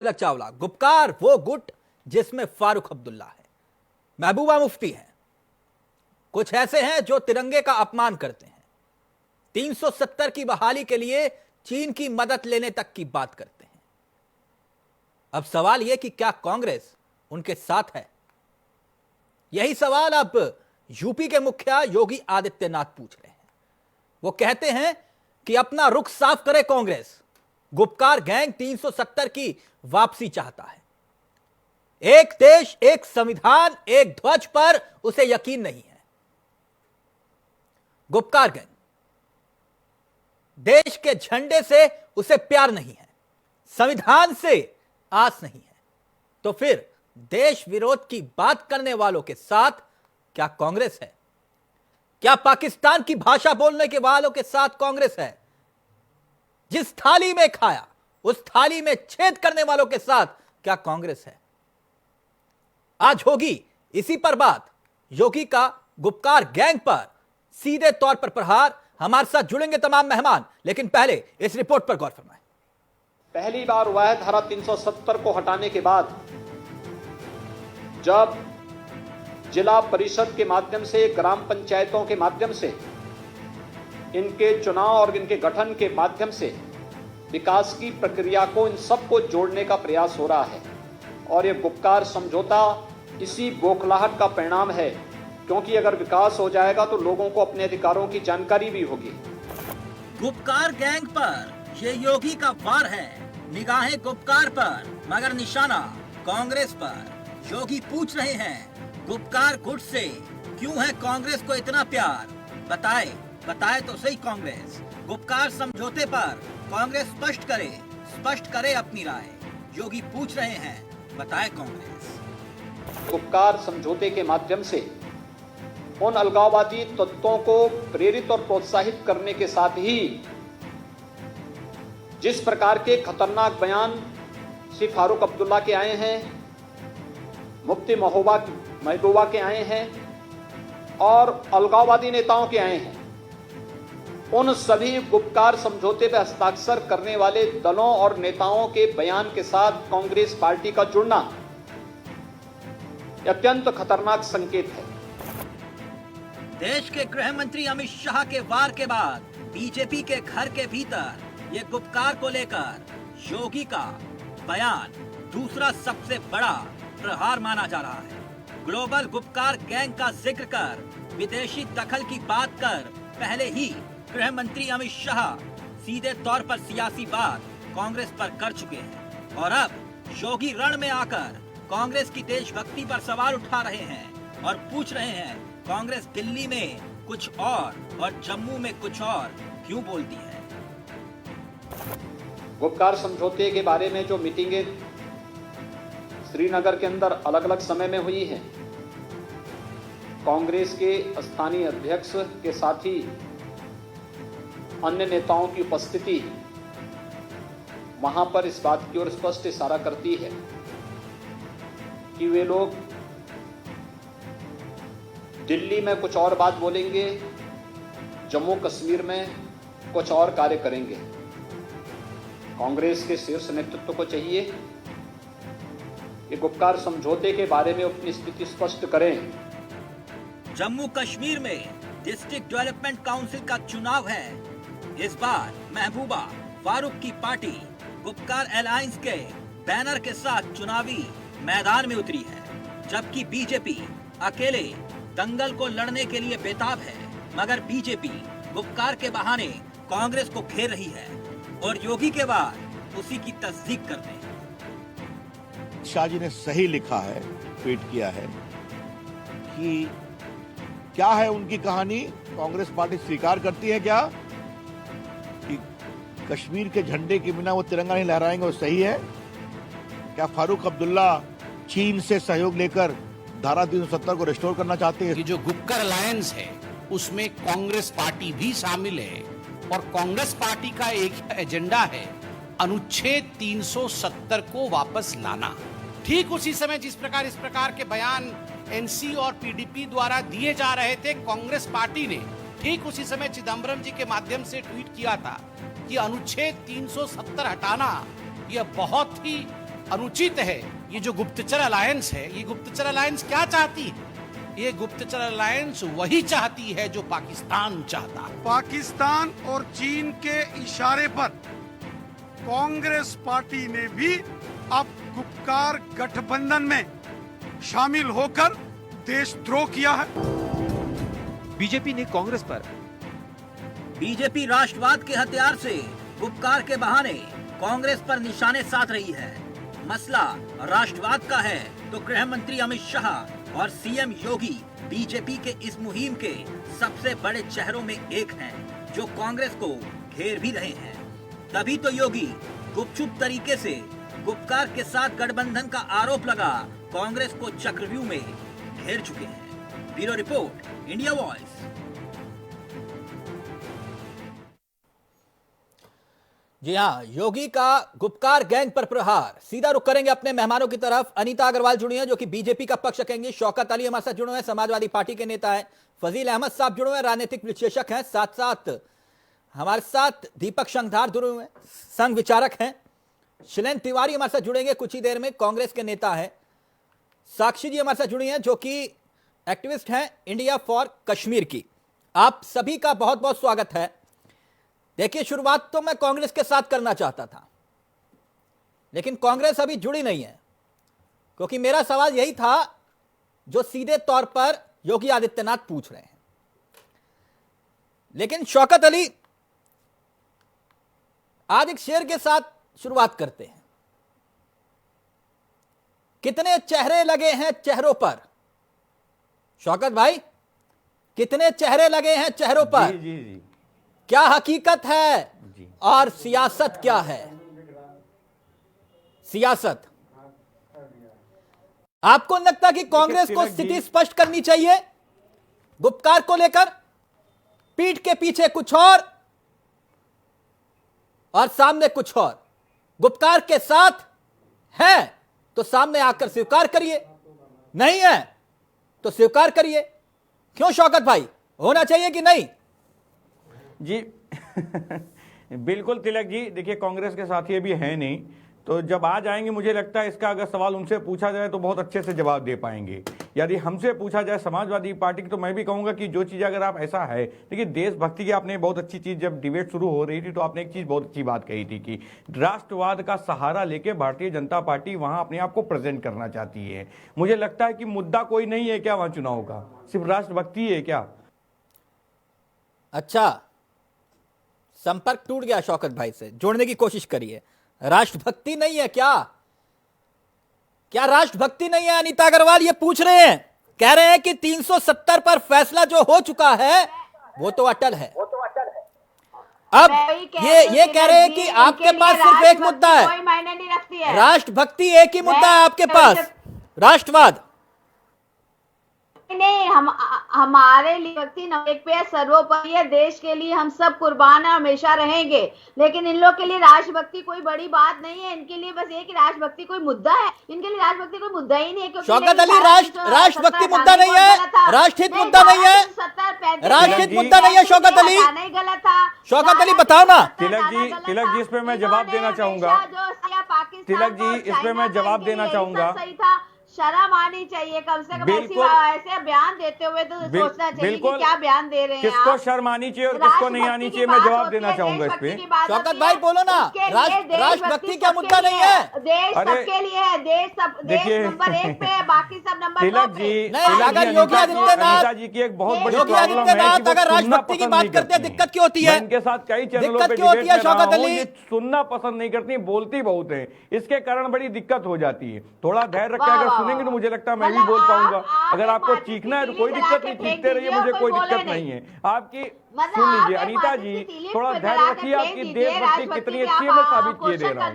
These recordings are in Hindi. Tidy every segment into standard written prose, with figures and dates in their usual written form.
तिलक चावला, गुपकार वो गुट जिसमें फारूक अब्दुल्ला है, महबूबा मुफ्ती है, कुछ ऐसे हैं जो तिरंगे का अपमान करते हैं, 370 की बहाली के लिए चीन की मदद लेने तक की बात करते हैं। अब सवाल यह कि क्या कांग्रेस उनके साथ है? यही सवाल अब यूपी के मुखिया योगी आदित्यनाथ पूछ रहे हैं। वो कहते हैं कि अपना रुख साफ करे कांग्रेस, गुपकार गैंग 370 की वापसी चाहता है। एक देश, एक संविधान, एक ध्वज पर उसे यकीन नहीं है। गुपकार गैंग, देश के झंडे से उसे प्यार नहीं है, संविधान से आस नहीं है, तो फिर देश विरोध की बात करने वालों के साथ क्या कांग्रेस है? क्या पाकिस्तान की भाषा बोलने के वालों के साथ कांग्रेस है? जिस थाली में खाया उस थाली में छेद करने वालों के साथ क्या कांग्रेस है? आज होगी इसी पर बात। योगी का गुपकार गैंग पर सीधे तौर पर प्रहार। हमारे साथ जुड़ेंगे तमाम मेहमान, लेकिन पहले इस रिपोर्ट पर गौर फरमाएं। पहली बार हुआ है धारा 370 को हटाने के बाद, जब जिला परिषद के माध्यम से, ग्राम पंचायतों के माध्यम से, इनके चुनाव और इनके गठन के माध्यम से विकास की प्रक्रिया को, इन सबको जोड़ने का प्रयास हो रहा है। और ये गुपकार समझौता इसी बौखलाहट का परिणाम है, क्योंकि अगर विकास हो जाएगा तो लोगों को अपने अधिकारों की जानकारी भी होगी। गुपकार गैंग पर ये योगी का वार है। निगाहें गुपकार पर मगर निशाना कांग्रेस पर। योगी पूछ रहे हैं, गुपकार गुट से क्यों है कांग्रेस को इतना प्यार? बताए तो सही कांग्रेस। गुपकार समझौते पर कांग्रेस स्पष्ट करे अपनी राय। योगी पूछ रहे हैं, बताए कांग्रेस। गुपकार समझौते के माध्यम से उन अलगाववादी तत्वों को प्रेरित और प्रोत्साहित करने के साथ ही जिस प्रकार के खतरनाक बयान श्री फारूक अब्दुल्ला के आए हैं, मुफ्ती महबूबा के आए हैं और अलगाववादी नेताओं के आए हैं, उन सभी गुपकार समझौते पर हस्ताक्षर करने वाले दलों और नेताओं के बयान के साथ कांग्रेस पार्टी का जुड़ना अत्यंत खतरनाक संकेत है। देश के गृह मंत्री अमित शाह के वार के बाद बीजेपी के घर के भीतर ये गुपकार को लेकर योगी का बयान दूसरा सबसे बड़ा प्रहार माना जा रहा है। ग्लोबल गुपकार गैंग का जिक्र कर, विदेशी दखल की बात कर पहले ही गृह मंत्री अमित शाह सीधे तौर पर सियासी बात कांग्रेस पर कर चुके हैं। और अब योगी रण में आकर कांग्रेस की देशभक्ति पर सवाल उठा रहे हैं और पूछ रहे हैं, कांग्रेस दिल्ली में कुछ और जम्मू में कुछ और क्यों बोलती है? गुपकार समझौते के बारे में जो मीटिंगें श्रीनगर के अंदर अलग अलग समय में हुई हैं, कांग्रेस के स्थानीय अध्यक्ष के साथ ही अन्य नेताओं की उपस्थिति वहां पर इस बात की ओर स्पष्ट इशारा करती है कि वे लोग दिल्ली में कुछ और बात बोलेंगे, जम्मू कश्मीर में कुछ और कार्य करेंगे। कांग्रेस के शीर्ष नेतृत्व को चाहिए कि गुपकार समझौते के बारे में अपनी स्थिति स्पष्ट करें। जम्मू कश्मीर में डिस्ट्रिक्ट डेवलपमेंट काउंसिल का चुनाव है। इस बार महबूबा फारूक की पार्टी गुपकार अलायंस के बैनर के साथ चुनावी मैदान में उतरी है, जबकि बीजेपी अकेले दंगल को लड़ने के लिए बेताब है। मगर बीजेपी गुपकार के बहाने कांग्रेस को घेर रही है और योगी के बाद उसी की तस्दीक करते हैं। शाह जी ने सही लिखा है, ट्वीट किया है कि क्या है उनकी कहानी। कांग्रेस पार्टी स्वीकार करती है क्या कि कश्मीर के झंडे के बिना वो तिरंगा नहीं लहराएंगे? वो सही है क्या? फारूक अब्दुल्ला चीन से सहयोग लेकर धारा 370 को रिस्टोर करना चाहते हैं? कि जो गुपकार अलायंस है उसमें कांग्रेस पार्टी भी शामिल है और कांग्रेस पार्टी का एक एजेंडा है अनुच्छेद 370 को वापस लाना। ठीक उसी समय जिस प्रकार इस प्रकार के बयान एनसी और पीडीपी द्वारा दिए जा रहे थे, कांग्रेस पार्टी ने ठीक उसी समय चिदम्बरम जी के माध्यम से ट्वीट किया था कि अनुच्छेद 370 हटाना यह बहुत ही अनुचित है। ये जो गुप्तचर अलायंस है, ये गुप्तचर अलायंस क्या चाहती है? ये गुप्तचर अलायंस वही चाहती है जो पाकिस्तान चाहता है। पाकिस्तान और चीन के इशारे पर कांग्रेस पार्टी ने भी अब गुपकार गठबंधन में शामिल होकर देशद्रोह किया है। बीजेपी ने कांग्रेस पर बीजेपी राष्ट्रवाद के हथियार से गुपकार के बहाने कांग्रेस पर निशाने साध रही है। मसला राष्ट्रवाद का है तो गृह मंत्री अमित शाह और सीएम योगी बीजेपी के इस मुहिम के सबसे बड़े चेहरों में एक हैं, जो कांग्रेस को घेर भी रहे हैं। तभी तो योगी गुपचुप तरीके से गुपकार के साथ गठबंधन का आरोप लगा कांग्रेस को चक्रव्यूह में घेर चुके हैं। Bureau report, India voice. जी हाँ, योगी का गुपकार गैंग पर प्रहार। सीधा रुख करेंगे अपने मेहमानों की तरफ। अनीता अग्रवाल जुड़ी हैं जो कि बीजेपी का पक्ष रखेंगे। शौकत अली हमारे साथ जुड़े हैं, समाजवादी पार्टी के नेता हैं। फजील अहमद साहब जुड़े हैं, राजनीतिक विश्लेषक हैं। साथ साथ हमारे साथ दीपक शंखधार जुड़े हुए हैं, संघ विचारक हैं। शिलेन तिवारी हमारे साथ जुड़ेंगे कुछ ही देर में, कांग्रेस के नेता हैं। साक्षी जी हमारे साथ जुड़ी हैं जो कि एक्टिविस्ट हैं इंडिया फॉर कश्मीर की। आप सभी का बहुत बहुत स्वागत है। देखिए, शुरुआत तो मैं कांग्रेस के साथ करना चाहता था, लेकिन कांग्रेस अभी जुड़ी नहीं है, क्योंकि मेरा सवाल यही था जो सीधे तौर पर योगी आदित्यनाथ पूछ रहे हैं। लेकिन शौकत अली, आज एक शेर के साथ शुरुआत करते हैं। कितने चेहरे लगे हैं चेहरों पर? शौकत भाई, कितने चेहरे लगे हैं चेहरों पर? जी। क्या हकीकत है और सियासत क्या है? सियासत, आपको लगता कि कांग्रेस को स्थिति स्पष्ट करनी चाहिए गुपकार को लेकर? पीठ के पीछे कुछ और सामने कुछ और। गुपकार के साथ है तो सामने आकर स्वीकार करिए, नहीं है तो स्वीकार करिए। क्यों शौकत भाई, होना चाहिए कि नहीं? जी बिल्कुल तिलक जी, देखिए कांग्रेस के साथी अभी है नहीं, तो जब आ जाएंगे मुझे लगता है इसका अगर सवाल उनसे पूछा जाए तो बहुत अच्छे से जवाब दे पाएंगे। यदि हमसे पूछा जाए समाजवादी पार्टी की, तो मैं भी कहूंगा कि जो चीज़ अगर आप ऐसा है, देखिए देशभक्ति की आपने बहुत अच्छी चीज़, जब डिबेट शुरू हो रही थी तो आपने एक चीज़ बहुत अच्छी बात कही थी कि राष्ट्रवाद का सहारा लेके भारतीय जनता पार्टी वहाँ अपने आप को प्रेजेंट करना चाहती है। मुझे लगता है कि मुद्दा कोई नहीं है क्या वहाँ चुनाव का, सिर्फ राष्ट्रभक्ति है क्या? अच्छा, संपर्क टूट गया शौकत भाई से, जोड़ने की कोशिश करिए। राष्ट्रभक्ति नहीं है क्या? क्या राष्ट्रभक्ति नहीं है? अनीता अग्रवाल ये पूछ रहे हैं, कह रहे हैं कि 370 पर फैसला जो हो चुका है वो तो अटल है। अब ये कह रहे हैं कि आपके पास सिर्फ एक मुद्दा है, कोई मायने नहीं रखती है। राष्ट्रभक्ति एक ही मुद्दा है आपके पास, राष्ट्रवाद नहीं। हमारे लिए भक्ति एक पे सर्वोपरि है, देश के लिए हम सब कुर्बान हमेशा रहेंगे। लेकिन इन लोग के लिए राष्ट्रभक्ति कोई बड़ी बात नहीं है। इनके लिए बस ये कि राष्ट्रभक्ति कोई मुद्दा है, इनके लिए राष्ट्रभक्ति कोई मुद्दा ही नहीं है। शौकत अली, राष्ट्रभक्ति मुद्दा नहीं है, राष्ट्रहित मुद्दा नहीं है, राष्ट्रहित मुद्दा नहीं है। शौकत अली, गलत था। शौकत अली बताओ ना। तिलक जी इस पे मैं जवाब देना चाहूंगा। तिलक जी इस पे मैं जवाब देना चाहूंगा। सही था, शर्म आनी चाहिए कम से कम। ऐसे बयान देते हुए तो सोचना चाहिए कि क्या बयान दे रहे हैं। किसको शर्म आनी चाहिए और किसको नहीं आनी चाहिए, मैं जवाब देना चाहूंगा इस पे। शौकत भाई बोलो ना, राष्ट्रभक्ति क्या मुद्दा नहीं है? देश सबके लिए है, देश नंबर 1 पे है, बाकी सब नंबर 2 तिलक पे। जी, अगर योगी आदित्यनाथ जी की एक बहुत बड़ी योगी आदित्यनाथ अगर राष्ट्रभक्ति की बात करते हैं, दिक्कत क्यों होती है? इनके साथ कई चैनलों दिक्कत पे क्यों होती है शौकत अली? ये सुनना पसंद नहीं करती, बोलती बहुत है, इसके कारण बड़ी दिक्कत हो जाती है। थोड़ा धैर्य रख के अगर सुनेंगे तो मुझे लगता है मैं भी बोल पाऊंगा। अगर आपको चीखना है तो कोई दिक्कत नहीं, चीखते रहिए, मुझे कोई दिक्कत नहीं है। आपकी सुन लीजिए अनीता जी, थोड़ा धैर्य रखिए, आपकी देशभक्ति कितनी अच्छी है मैं साबित किए दे रहा हूँ।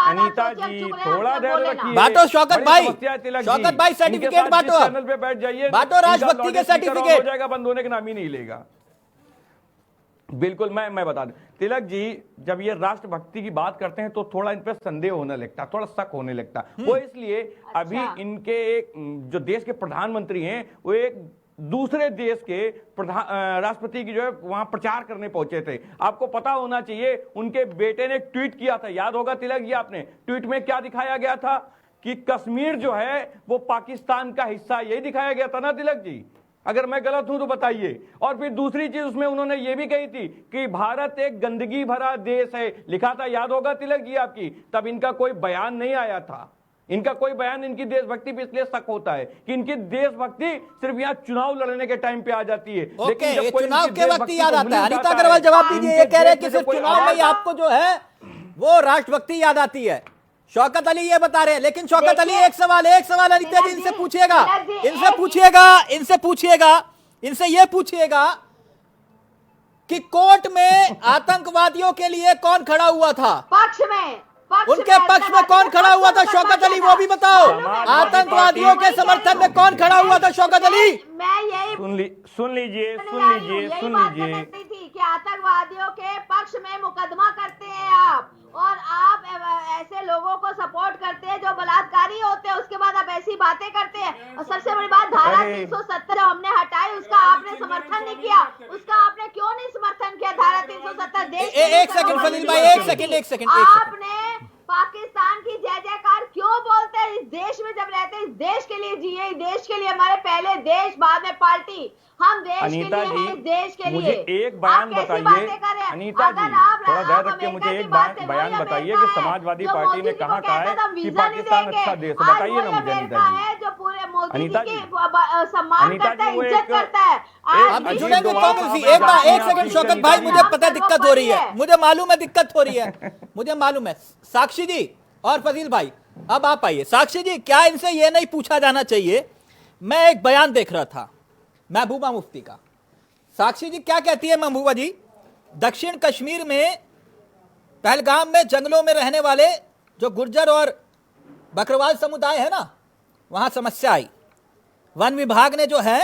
अनीता जी थोड़ा धैर्य रखिए। बांटो शौकत भाई, शौकत भाई सर्टिफिकेट बांटो, चैनल पे बैठ जाइए, बांटो राष्ट्रभक्ति के सर्टिफिकेट। हो जाएगा, बंद होने का नाम ही नहीं लेगा। बिल्कुल मैं बता दूं तिलक जी, जब ये राष्ट्रभक्ति की बात करते हैं तो थोड़ा इन पर संदेह होने लगता, थोड़ा शक होने लगता। वो इसलिए अभी इनके एक जो देश के प्रधानमंत्री हैं वो एक दूसरे देश के राष्ट्रपति की जो है वहां प्रचार करने पहुंचे थे। आपको पता होना चाहिए उनके बेटे ने एक ट्वीट किया था, याद होगा तिलक जी आपने, ट्वीट में क्या दिखाया गया था कि कश्मीर जो है वो पाकिस्तान का हिस्सा, यही दिखाया गया था ना तिलक जी? अगर मैं गलत हूं तो बताइए। और फिर दूसरी चीज उसमें उन्होंने ये भी कही थी कि भारत एक गंदगी भरा देश है, लिखा था, याद होगा तिलक जी आपकी? तब इनका कोई बयान नहीं आया था, इनका कोई बयान, इनकी देशभक्ति पे इसलिए शक होता है कि इनकी देशभक्ति सिर्फ यहाँ चुनाव लड़ने के टाइम पे आ जाती है। लेकिन जब कोई चुनाव के वक्त याद आता है। अनीता अग्रवाल जवाब दीजिए, ये कह रहे हैं कि सिर्फ चुनाव में ही आपको जो है वो राष्ट्रभक्ति याद आती है। शौकत अली ये बता रहे हैं, लेकिन शौकत अली एक सवाल अनीता जी इनसे ये पूछिएगा कि कोर्ट में आतंकवादियों के लिए कौन खड़ा हुआ था? उनके पक्ष में कौन खड़ा हुआ था? शौकत अली वो भी बताओ। आतंकवादियों के समर्थन में कौन खड़ा हुआ था? शौकत अली मैं यही सुन लीजिए कि आतंकवादियों के पक्ष में मुकदमा करते हैं आप, और आप ऐसे लोगों को सपोर्ट करते हैं जो बलात्कारी होते हैं, उसके बाद आप ऐसी बातें करते हैं। और सबसे बड़ी बात, धारा 370 जो हमने हटाई उसका आपने समर्थन नहीं किया। उसका आपने क्यों नहीं समर्थन किया? धारा 370 देश एक सेकंड फजील भाई, एक सेकंड आपने पाकिस्तान की जय जयकार क्यों बोलते हैं? इस देश में जब रहते हैं, इस देश के लिए जिए, इस देश के लिए, हमारे पहले देश बाद में पार्टी, हम देश के लिए हैं, इस देश के लिए। मुझे एक बयान बताइए अनीता जी, थोड़ा ध्यान रख के मुझे एक बयान बताइए कि समाजवादी पार्टी ने कहाँ कहा है कि पाकिस्तान अच्छा देश, बताइए ना मुझे अनीता जी। जो पूरे मोदी अनीता जी जी, की सम्मान करता है, इज्जत करता है। आप जुड़ेंगे कांग्रेस। एक सेकंड शौकत भाई, मुझे पता है दिक्कत हो रही है, मुझे मालूम है दिक्कत हो रही है, मुझे मालूम है। साक्षी जी और फजील भाई अब आप आइए। साक्षी जी, क्या इनसे ये नहीं पूछा जाना चाहिए? मैं एक बयान देख रहा था महबूबा मुफ्ती का। साक्षी जी क्या कहती है महबूबा जी? दक्षिण कश्मीर में पहलगाम में जंगलों में रहने वाले जो गुर्जर और बकरवाल समुदाय है ना, वहां समस्या आई। वन विभाग ने जो है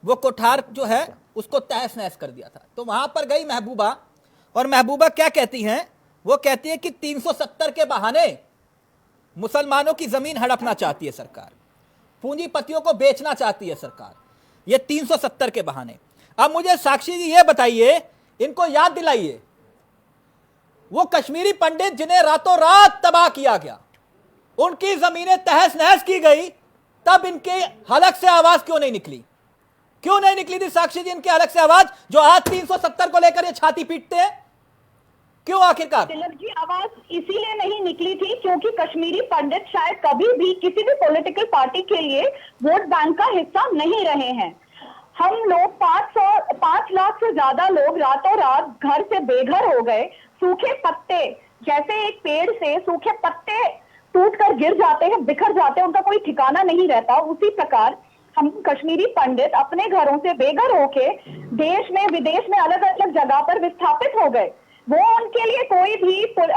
वो कोठार जो है उसको तहस नहस कर दिया था। तो वहां पर गई महबूबा, और महबूबा क्या कहती हैं? वो कहती है कि 370 के बहाने मुसलमानों की जमीन हड़पना चाहती है सरकार, पूंजीपतियों को बेचना चाहती है सरकार, ये 370 के बहाने। अब मुझे साक्षी जी ये बताइए, इनको याद दिलाइए, वो कश्मीरी पंडित जिन्हें रातों रात तबाह किया गया, उनकी जमीनें तहस नहस की गई, तब इनके हलक से आवाज क्यों नहीं निकली? क्यों नहीं निकली थी साक्षी जी इनके हलक से आवाज, जो आज 370 को लेकर ये छाती पीटते हैं? क्यों आखिरकार? तिलक जी, आवाज इसीलिए नहीं निकली थी क्योंकि कश्मीरी पंडित शायद कभी भी किसी भी पॉलिटिकल पार्टी के लिए वोट बैंक का हिस्सा नहीं रहे हैं। हम लोग 5 लाख से ज्यादा लोग रातों रात घर से बेघर हो गए। सूखे पत्ते, जैसे एक पेड़ से सूखे पत्ते टूटकर गिर जाते हैं, बिखर जाते हैं, उनका कोई ठिकाना नहीं रहता, उसी प्रकार हम कश्मीरी पंडित अपने घरों से बेघर होके देश में विदेश में अलग अलग जगह पर विस्थापित हो गए। वो उनके लिए कोई भी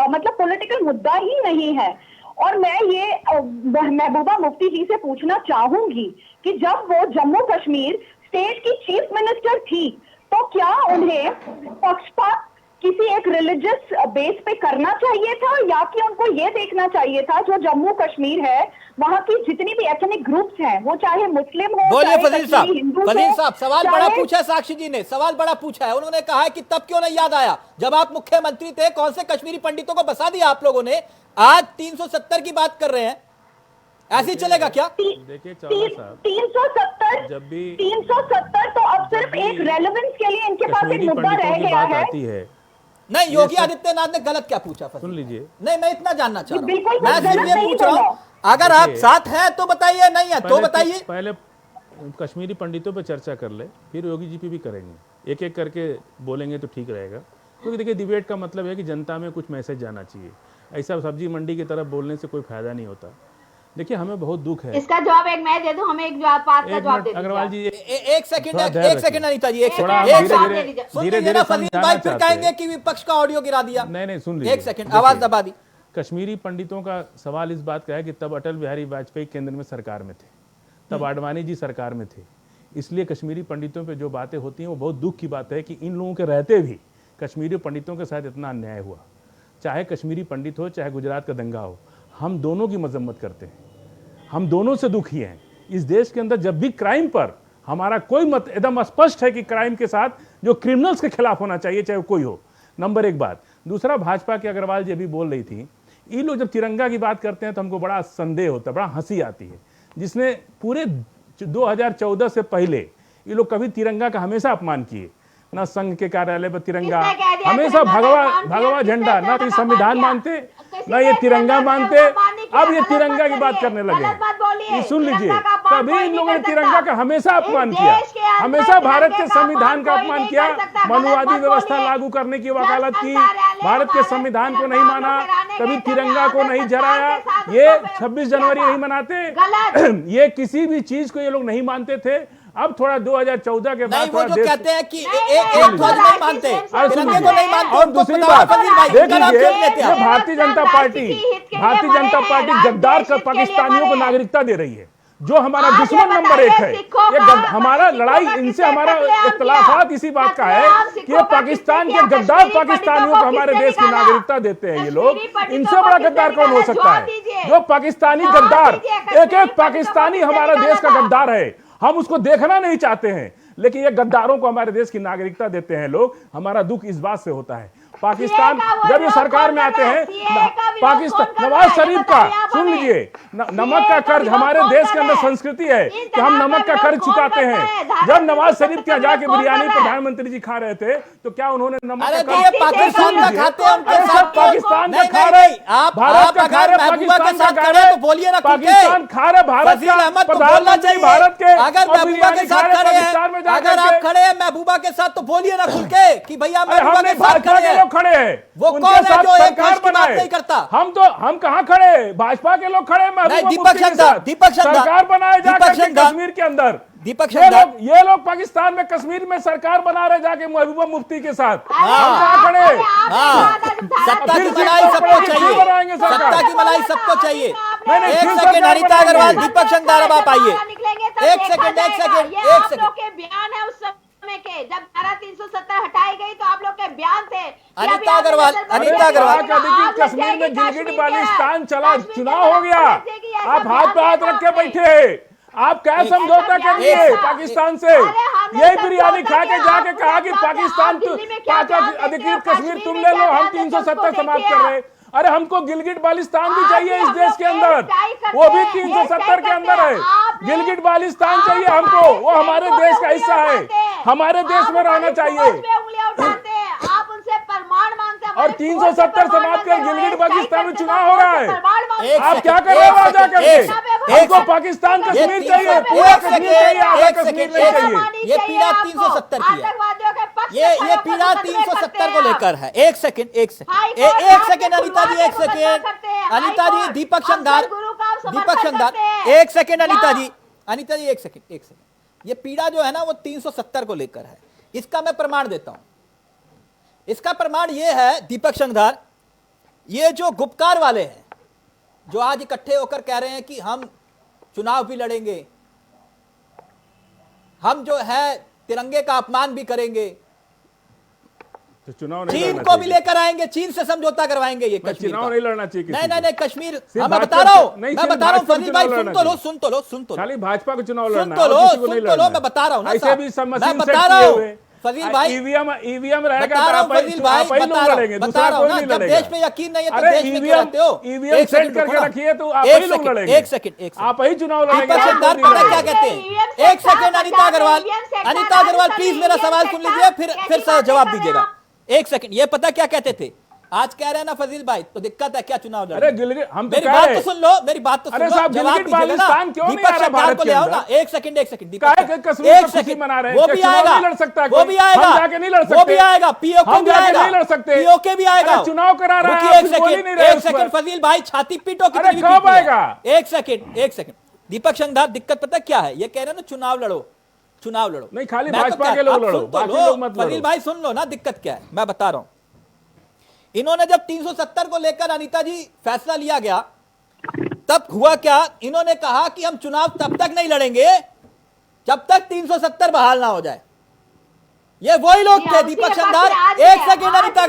मतलब पॉलिटिकल मुद्दा ही नहीं है। और मैं ये महबूबा मुफ्ती जी से पूछना चाहूंगी कि जब वो जम्मू कश्मीर स्टेट की चीफ मिनिस्टर थी, तो क्या उन्हें पक्षपात किसी एक रिलीजियस बेस पे करना चाहिए था, या कि उनको ये देखना चाहिए था जो जम्मू कश्मीर है वहां की जितनी भी एथनिक ग्रुप्स हैं, वो चाहे मुस्लिम हो, बोलिए चाहे फजील साहब। हिंदू, फजील साहब सवाल बड़ा पूछा है, साक्षी जी ने सवाल बड़ा पूछा है। उन्होंने कहा है कि तब क्यों नहीं याद आया जब आप मुख्यमंत्री थे, कौन से कश्मीरी पंडितों को बसा दिया आप लोगों ने? आज 370 की बात कर रहे हैं, ऐसे ही चलेगा क्या? देखिए 370 जब भी 370 तो अब सिर्फ एक रेलेवेंस के लिए इनके पास एक मुद्दा रह गया है। आती है। नहीं, योगी आदित्यनाथ ने गलत क्या पूछा? सुन लीजिए, नहीं, मैं इतना जानना चाह रहा बिल्कुल हूं, मैं गलत सिर्फ ये नहीं पूछ रहा हूं। अगर आप साथ हैं तो बताइए, नहीं है तो बताइए। पहले कश्मीरी पंडितों पे चर्चा कर ले, फिर योगी जी पे भी करेंगे। एक एक करके बोलेंगे तो ठीक रहेगा, क्योंकि देखिए डिबेट का मतलब है कि जनता में कुछ मैसेज जाना चाहिए। ऐसा सब्जी मंडी की तरफ बोलने से कोई फायदा नहीं होता। देखिए हमें बहुत दुख है। इसका जवाब एक मैं दे दूं, हमें एक जवाब पास का जवाब दे दीजिए। अग्रवाल जी एक सेकंड अनीता जी, एक थोड़ा सेकंड धीरे-धीरे फजील भाई फिर कहेंगे कि विपक्ष का ऑडियो गिरा दिया। नहीं सुन लीजिए, एक सेकंड आवाज दबा दी। कश्मीरी पंडितों का सवाल इस बात का है कि तब अटल बिहारी वाजपेयी केंद्र में सरकार में थे, तब आडवाणी जी सरकार में थे, इसलिए कश्मीरी पंडितों पे जो बातें होती हैं वो बहुत दुख की बात है कि इन लोगों के रहते भी कश्मीरी पंडितों के साथ इतना अन्याय हुआ। चाहे कश्मीरी पंडित हो, चाहे गुजरात का दंगा हो, हम दोनों की मजम्मत करते हैं, हम दोनों से दुखी हैं। इस देश के अंदर जब भी क्राइम पर हमारा कोई मत एकदम स्पष्ट है कि क्राइम के साथ जो क्रिमिनल्स के खिलाफ होना चाहिए, चाहे वो कोई हो। नंबर एक बात। दूसरा, भाजपा के अग्रवाल जी अभी बोल रही थी, ये लोग जब तिरंगा की बात करते हैं तो हमको बड़ा संदेह होता है, बड़ा हंसी आती है। जिसने पूरे 2014 से पहले ये लोग कभी तिरंगा का हमेशा अपमान किए, ना संघ के कार्यालय पर तिरंगा, हमेशा भगवा झंडा, ना तो संविधान मानते ना ये तिरंगा मानते। अब ये तिरंगा की बात करने लगे हैं। ये सुन लीजिए, कभी इन लोगों ने तिरंगा का हमेशा अपमान किया, हमेशा भारत के संविधान का अपमान किया, मनुवादी व्यवस्था लागू करने की वकालत की, भारत के संविधान को नहीं माना, कभी तिरंगा को नहीं जराया। ये 26 जनवरी नहीं मनाते, ये किसी भी चीज को ये लोग नहीं मानते थे। अब थोड़ा 2014 के बाद वो जो कहते हैं कि एक ध्वज नहीं मानते, तिरंगे को नहीं मानते। और दूसरी बात देख लीजिए, भारतीय जनता पार्टी गद्दार कर पाकिस्तानियों को नागरिकता दे रही है, जो हमारा दुश्मन नंबर 1 है। ये हमारा लड़ाई इनसे, हमारा इख्तिलाफात इसी बात का है कि ये पाकिस्तान के गद्दार पाकिस्तानियों को हमारे देश की नागरिकता देते हैं। ये लोग, इनसे बड़ा गद्दार कौन हो सकता है? जो पाकिस्तानी गद्दार, एक एक पाकिस्तानी हमारा देश का गद्दार है। हम उसको देखना नहीं चाहते हैं, लेकिन ये गद्दारों को हमारे देश की नागरिकता देते हैं लोग। हमारा दुख इस बात से होता है। पाकिस्तान जब ये सरकार में आते हैं, पाकिस्तान नवाज शरीफ का सुन लीजिए, नमक का कर्ज हमारे देश के अंदर संस्कृति है कि हम नमक का कर्ज चुकाते हैं। जब नवाज शरीफ के जाके बिरयानी प्रधानमंत्री जी खा रहे थे तो क्या उन्होंने नमक का कर्ज पाकिस्तान का खाते हैं? पाकिस्तान का खा रहे, भारत का खा रहे, पाकिस्तान का खा रहे, बोलिए ना, पाकिस्तान खा रहे, भारत का प्रधानमंत्री भारत के, अगर महबूबा के साथ खड़े हैं, अगर आप खड़े हैं महबूबा के साथ तो बोलिए ना खुल के कि भैया महबूबा के साथ खड़े हैं। खड़े हैं वो उनके कौन है साथ जो एक सरकार की बात बनाए? नहीं करता? हम कहां खड़े? भाजपा के लोग खड़े, दीपक शंकर सरकार बनाए जाकर कश्मीर के अंदर। दीपक ये लोग पाकिस्तान में, कश्मीर में सरकार बना रहे जाके महबूबा मुफ्ती के साथ। हम कहां खड़े? सत्ता की मलाई सबको चाहिए, सत्ता की मलाई सबको चाहिए। एक सेकंड अनीता अग्रवाल, दीपक शंकर, अब आप आइए। एक सेकंड बयान है उस समय के, जब धारा 370 हटाई गई तो आप लोग के बयान थे। अनीता अग्रवाल कश्मीर में गिलगिट बाल्टिस्तान चला, चुनाव हो गया, आप हाथ पे हाथ रख के बैठे हैं। आप क्या समझौता कर लिए पाकिस्तान से? यही बिरयानी खा के जाके कहा कि पाकिस्तान अधिकृत कश्मीर तुम ले लो, हम 370 समाप्त कर रहे। अरे हमको गिलगिट बाल्टिस्तान भी चाहिए इस देश के अंदर, वो भी 370 के अंदर है। गिलगिट बाल्टिस्तान चाहिए हमको, वो हमारे देश का हिस्सा है, हमारे देश में रहना चाहिए। आप उनसे प्रमाण मांगते हैं और 370 समाप्त कर गिलगिट बाल्टिस्तान में चुनाव हो रहा है। आप क्या कर रहे हो आजा करके? हमको पाकिस्तान कश्मीर चाहिए, पूरा कश्मीर चाहिए, आधा कश्मीर नहीं चाहिए। ये पीड़ा 370 की है, ये पीड़ा 370 को लेकर है। एक सेकंड अनीता जी, एक सेकंड अनीता जी, दीपक शंकर, एक सेकंड अनीता जी, एक सेकंड। ये पीड़ा जो है ना वो 370 को लेकर है। इसका मैं प्रमाण देता हूं। इसका प्रमाण ये है दीपक शंकर, ये जो गुपकार वाले हैं जो आज इकट्ठे होकर कह रहे हैं कि हम चुनाव भी लड़ेंगे, हम जो है तिरंगे का अपमान भी करेंगे, तो चुनाव चीन को भी लेकर आएंगे, चीन से समझौता करवाएंगे। ये कश्मीर चुनाव नहीं लड़ना चाहिए। नहीं कश्मीर, मैं बता रहा हूँ फजील भाई, सुन तो लो खाली भाजपा को चुनाव लड़ना, मैं बता रहा हूँ ना, मैं बता रहा हूँ फजील भाई, ईवीएम रहेगा, फजील भाई बता रहा हूँ ना, जब देश पे यकीन नहीं है तो देश में क्यों रहते हो? ईवीएम सेट करके रखिए तो आप ही लोग लड़ेंगे। एक सेकंड आप ही चुनाव लड़ेंगे। दीपक शंकर पता क्या कहते हैं? एक सेकंड अनीता अग्रवाल प्लीज मेरा सवाल सुन लीजिए, फिर जवाब दीजिएगा। एक सेकंड, ये पता क्या कहते थे? आज कह रहे हैं ना फजील भाई, तो दिक्कत है क्या चुनाव लड़ने? अरे गिलगिट, हम मेरी बात तो सुन लो, मेरी बात तो सुन लो, जवाब दीजिएगा ना। दीपक शंकर को ले आओ ना। एक सेकंड एक सेकंड, मना रहे हैं, वो भी आएगा, लड़ सकता है, वो भी आएगा, जाके नहीं लड़ सकते, वो भी आएगा, पीओके भी आएगा, नहीं लड़ सकते, पीओके भी आएगा, चुनाव करा रहा है। एक सेकंड फजील भाई, छाती पीटो कितनी कब आएगा? एक सेकंड दीपक शंकर, दिक्कत पता क्या है? ये कह रहे हैं ना चुनाव लड़ो, नहीं खाली भाजपा के लोग लड़ो, बाकी लोग मत लड़ो। फजील भाई सुन लो ना, दिक्कत क्या है मैं बता रहा हूं। इन्होंने जब 370 को लेकर अनीता जी फैसला लिया गया, तब हुआ क्या? इन्होंने कहा कि हम चुनाव तब तक नहीं लड़ेंगे जब तक 370 बहाल ना हो जाए। ये वही लोग थे दीपक शंकर। एक सेकंड अनीता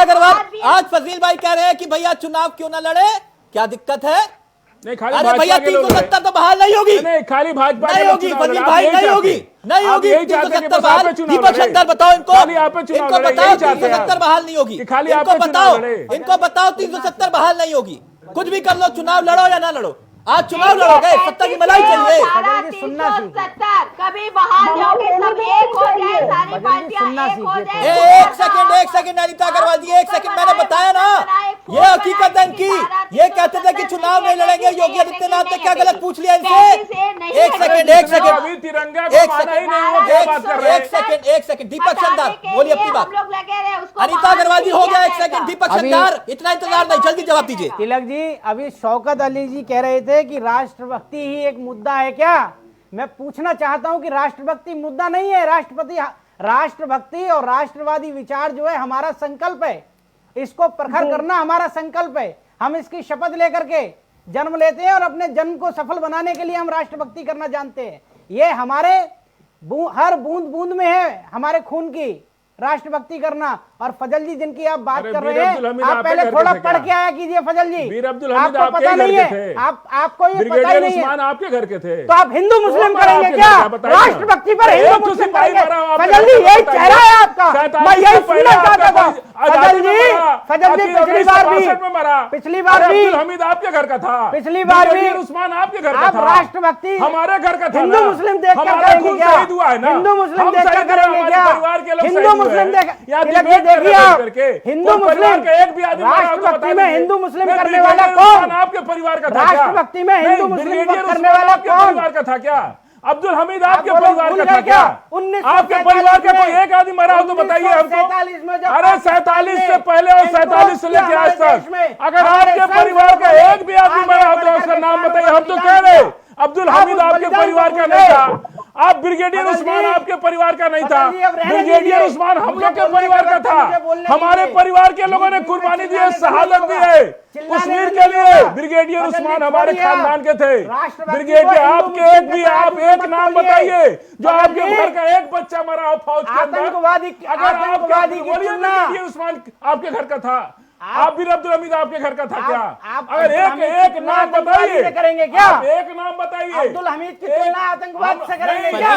अग्रवाल, आज फजील भाई कह रहे हैं कि भैया चुनाव क्यों ना लड़े, क्या दिक्कत है? नहीं, खाली अरे भाजपा भैया के लोग 370 तो बहाल नहीं होगी, नहीं खाली भाजपा नहीं के लोग होगी चुनाव फजील लड़े। भाई, आप नहीं यही होगी, चाहते हैं। नहीं आप होगी यही चाहते हैं कि 370 बस आप बहाल। पे चुनाव दीपक लड़े। शंकर बताओ इनको, खाली आप पे चुनाव इनको लड़े, बताओ यही चाहते हैं 370 आप। बहाल नहीं होगी, कि खाली आप इनको पे बताओ, चुनाव लड़े। इनको बताओ 370 बहाल नहीं होगी। कुछ भी कर लो, चुनाव लड़ो या ना लड़ो, आज चुनाव लड़ोगे, सत्ता की मलाई चाहिए। 370 कभी बहाल नहीं होगी, सब एक हो जाए, सारी पार्टियां एक हो जाए। एक सेकंड अनिता अग्रवाल जी, एक सेकंड, मैंने बताया ना, ये हकीकत है इनकी। ये कहते थे कि चुनाव नहीं लड़ेंगे, योगी आदित्यनाथ ने क्या गलत पूछ लिया इनसे? एक सेकंड अभी तिरंगा को माना ही नहीं, वो क्या बात कर रहे हैं? एक सेकंड दीपक शंकर बोलिए अपनी बात। हम लोग लगे रहे उसको। अनिता अग्रवाल जी हो गया, एक सेकंड दीपक शंकर, इतना इंतजार नहीं, जल्दी जवाब दीजिए। तिलक जी, अभी शौकत अली जी कह रहे थे कि राष्ट्रभक्ति ही एक मुद्दा है क्या? मैं पूछना चाहता हूं कि राष्ट्रभक्ति मुद्दा नहीं है। राष्ट्रभक्ति और राष्ट्रवादी विचार जो है हमारा संकल्प है, इसको प्रखर करना हमारा संकल्प है। हम इसकी शपथ लेकर के जन्म लेते हैं और अपने जन्म को सफल बनाने के लिए हम राष्ट्रभक्ति करना जानते हैं। ये हमारे हर बूंद बूंद में है, हमारे खून की राष्ट्रभक्ति करना। और फजल जी जिनकी आप बात कर रहे हैं, आप पहले थोड़ा पढ़ के आया कीजिए फजल जी। वीर अब्दुल हमीद आपको पता नहीं है, आपको ये पता ही नहीं है। आपके घर के थे, तो आप हिंदू मुस्लिम करेंगे क्या? राष्ट्रभक्ति पर हिंदू मुस्लिम करेंगे? फजल जी यही चेहरा है आपका, मैं यही सुनना चाहता था। फजल जी पिछली बार भी हमीद आपके घर का था, पिछली बार भी उस्मान आपके घर का आप था, राष्ट्रभक्ति हमारे घर का था। हिंदू मुस्लिम देख कर करेंगे क्या? हिंदू मुस्लिम देख कर करेंगे क्या? हिंदू मुस्लिम देखिए आप, हिंदू मुस्लिम राष्ट्रभक्ति में हिंदू मुस्लिम करने वाला कौन? आपके परिवार का था? राष्ट्रभक्ति में हिंदू मुस्लिम करने वाला कौन? परिवार का था क्या? अब्दुल हमीद आपके परिवार का था क्या? 1947 आपके परिवार का कोई एक आदमी मरा हो तो बताइए हमको। अरे 47 से पहले और 47 से लेकर आज तक अगर आपके परिवार का एक भी आदमी मरा हो तो उसका नाम बताइए। हम तो कह रहे अब्दुल हमीद आपके परिवार का नहीं था, आप ब्रिगेडियर उस्मान आपके परिवार का नहीं था, ब्रिगेडियर उस्मान हम लोग के परिवार का था। हमारे परिवार के लोगों ने कुर्बानी दी है, शहादत दी है कश्मीर के लिए। ब्रिगेडियर उस्मान हमारे खानदान के थे। ब्रिगेडियर आपके एक भी, आप एक नाम बताइए जो आपके घर का एक बच्चा मरा हो फौज के अंदर। अगर आपके बोलिए ब्रिगेडियर उस्मान आपके घर का था, आप भी अब्दुल हमीद आपके घर का था क्या? अगर एक नाम बताइए, करेंगे क्या? एक नाम बताइए। अब्दुल हमीद की तुलना आतंकवाद से करेंगे क्या?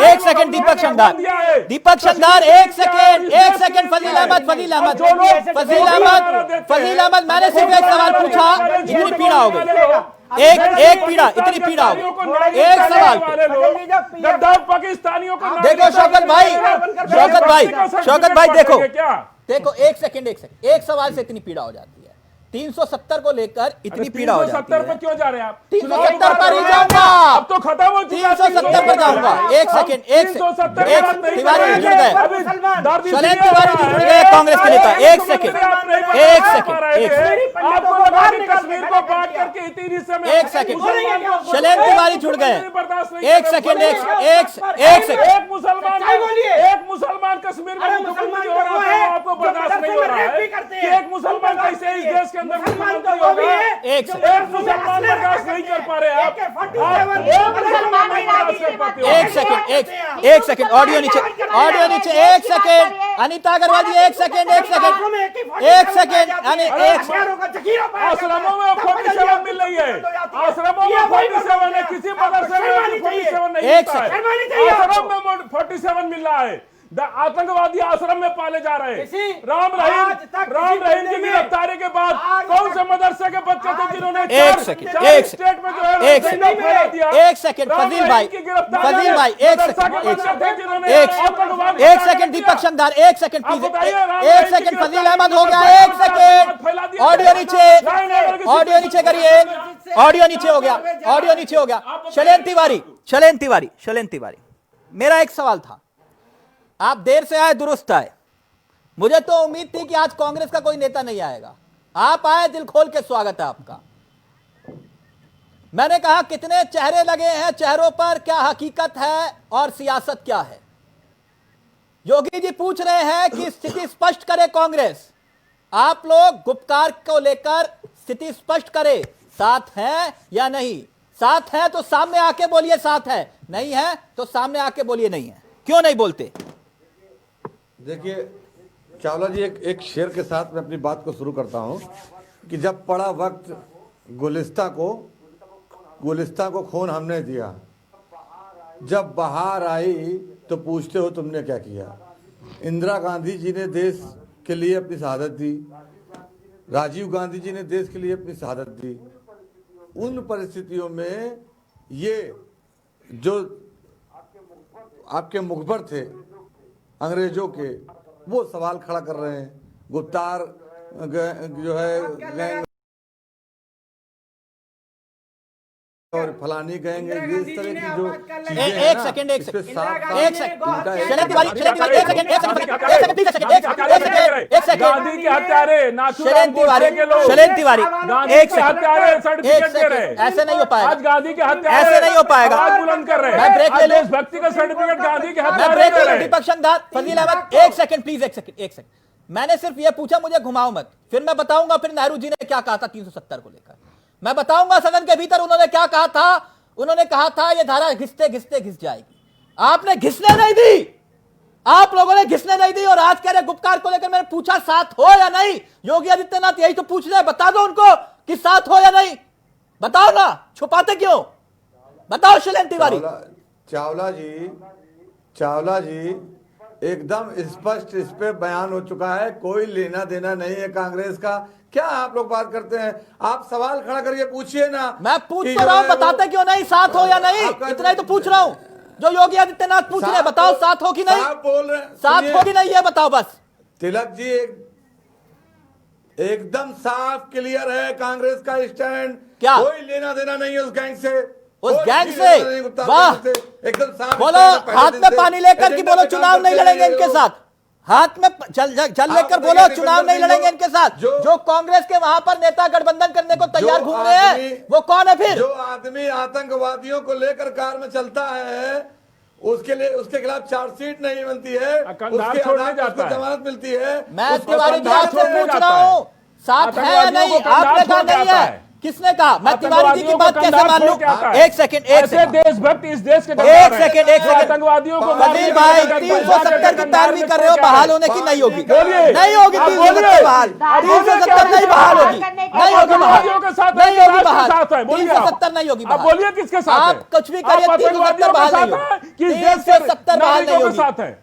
एक सेकंड दीपक शंकर, दीपक शंकर एक सेकंड फजील अहमद, मैंने सिर्फ एक सवाल पूछा, इतनी पीड़ा हो गई, एक पीड़ा, इतनी पीड़ा हो गई एक सवाल पे। पाकिस्तानियों को देखो शौकत भाई देखो एक सेकंड, एक सवाल से इतनी पीड़ा हो जाती है, 370 को लेकर इतनी पीड़ा हो जाती है। 370 पर क्यों जा रहे हैं आप? 370 पर ही जाऊंगा, अब तो खत्म हो चुका। 370 पर जाऊंगा। एक सेकंड तिवारी जी जुड़ गए, शैलेंद्र तिवारी जी जुड़ गए कांग्रेस के नेता। एक सेकंड शैलेंद्र तिवारी जुड़ गए। एक सेकंड एक मुसलमान कश्मीर में मुख्यमंत्री हो रहा है, आपको बर्दाश्त नहीं हो रहा है कि एक मुसलमान कैसे इस देश के अंदर मुख्यमंत्री होगा? एक मुसलमान बर्दाश्त नहीं कर पा रहे आप। एक सेकंड ऑडियो नीचे, एक सेकंड अनिता अग्रवाल जी, एक सेकंड आश्रमों में 47 मिल रही है, आश्रमों में 47 है, किसी मदरसे में 47 नहीं मिलता है, आश्रम में 47 मिल रहा है। आतंकवादी आश्रम में पाले जा रहे हैं। राम रहीम की गिरफ्तारी के बाद कौन से मदरसे के बच्चे थे जिन्होंने एक सेकंड फजील भाई एक सेकंड दीपक शंकर, एक सेकंड प्लीज, एक सेकंड फजील अहमद हो गया, एक सेकंड ऑडियो नीचे करिए, ऑडियो नीचे हो गया। शैलेंद्र तिवारी, मेरा एक सवाल था, आप देर से आए दुरुस्त आए, मुझे तो उम्मीद थी कि आज कांग्रेस का कोई नेता नहीं आएगा, आप आए, दिल खोल के स्वागत है आपका। मैंने कहा कितने चेहरे लगे हैं, चेहरों पर क्या हकीकत है और सियासत क्या है। योगी जी पूछ रहे हैं कि स्थिति स्पष्ट करे कांग्रेस, आप लोग गुपकार को लेकर स्थिति स्पष्ट करे, साथ है या नहीं? साथ है तो सामने आके बोलिए साथ है, नहीं है तो सामने आके बोलिए नहीं है। क्यों नहीं बोलते? देखिए चावला जी, एक शेर के साथ मैं अपनी बात को शुरू करता हूं। कि जब पड़ा वक्त गुलिस्तां को खून हमने दिया, जब बहार आई तो पूछते हो तुमने क्या किया। इंदिरा गांधी जी ने देश के लिए अपनी शहादत दी, राजीव गांधी जी ने देश के लिए अपनी शहादत दी। उन परिस्थितियों में ये जो आपके मुखबर थे अंग्रेजों के, वो सवाल खड़ा कर रहे हैं। गुप्तार जो है गैंग और फलानी गैंग, इस तरह की जो एक सेकंड शैलेंद्र तिवारी गांधी के हत्यारे, शैलेंद्र तिवारी ऐसे नहीं हो पाएगा, आज गांधी के हत्यारे ऐसे नहीं हो पाएगा। आवाज बुलंद कर रहे हैं। मैं ब्रेक ले लूं? देशभक्ति का सर्टिफिकेट गांधी के मैं हत्यारे ब्रेक दे ले रहे लूं? हैं। दीपक शंदार, फजील अहमद, एक सेकंड प्लीज, एक सेकंड। मैंने सिर्फ ये पूछा, मुझे घुमाओ मत, फिर मैं बताऊंगा फिर नेहरू जी ने क्या कहा था 370 को लेकर। मैं बताऊंगा सदन के भीतर उन्होंने क्या कहा था। उन्होंने कहा था ये धारा घिसते घिसते घिस जाएगी। आपने घिसने नहीं दी, आप लोगों ने घिसने नहीं दी। और आज कह रहे गुप्कार को लेकर मैंने पूछा साथ हो या नहीं। योगी आदित्यनाथ यही तो पूछ रहे, बता दो उनको कि साथ हो या नहीं। बताओ ना, छुपाते क्यों? बताओ शैलेंद्र तिवारी। चावला जी एकदम स्पष्ट इस पे बयान हो चुका है, कोई लेना देना नहीं है कांग्रेस का। क्या आप लोग बात करते हैं? आप सवाल खड़ा करके पूछिए ना। मैं पूछ तो रहा हूं, बताते क्यों नहीं साथ हो या नहीं? इतना ही तो पूछ रहा हूं जो योगी आदित्यनाथ पूछ रहे। बताओ साथ हो कि नहीं? आप बोल रहे हैं, साथ हो कि नहीं ये बताओ बस। तिलक जी एकदम साफ क्लियर है कांग्रेस का स्टैंड। क्या? कोई लेना देना नहीं है उस गैंग से, उस गैंग से। वाह, एकदम साफ। बोलो हाथ में पानी लेकर कि बोलो चुनाव नहीं लड़ेंगे इनके साथ। हाथ में जल लेकर बोलो चुनाव नहीं लड़ेंगे इनके साथ। जो कांग्रेस के वहां पर नेता गठबंधन करने को तैयार घूम रहे हैं, वो कौन है फिर? जो आदमी आतंकवादियों को लेकर कार में चलता है, उसके खिलाफ चार्जशीट नहीं बनती है, उसके आधार पर उसको जमानत मिलती है। मैं तिवारी जी आपसे पूछ रहा हूँ साथ है या नहीं? आपने कहा नहीं है, किसने कहा? मैं तिवारी जी की बात कैसे मान लूं? एक सेकंड देशभक्त इस देश के एक सेकंड आतंकवादियों को फजील भाई 370 की पैरवी कर रहे हो, बहाल होने की नहीं होगी, नहीं होगी 370 बहाल, 370 नहीं बहाल होगी, नहीं होगी बहाल, नहीं होगी बहाल, 370 नहीं होगी बहाल। बोलिए किसके साथ? आप कुछ भी करिए, 370 बहाल नहीं होगी, 370 बहाल नहीं होगी।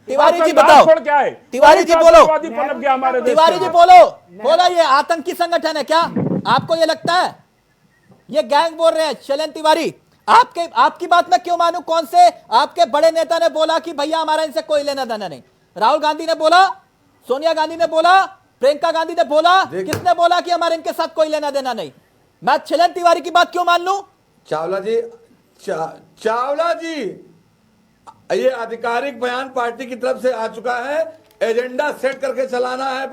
तिवारी जी बताओ, तिवारी जी बोलो, तिवारी जी बोलो ये आतंकी संगठन है क्या? आपको ये लगता है? ये गैंग बोल रहे हैं शैलेंद्र तिवारी। आपकी बात मैं क्यों मानूं? कौन से आपके बड़े नेता ने बोला कि भैया हमारा इनसे कोई लेना देना नहीं? राहुल गांधी ने बोला, सोनिया गांधी ने बोला, प्रियंका गांधी ने बोला, किसने बोला कि हमारे इनके साथ कोई लेना देना नहीं? मैं शैलेंद्र तिवारी की बात क्यों मान लूं? चावला जी ये आधिकारिक बयान पार्टी की तरफ से आ चुका है। एजेंडा सेट करके चलाना है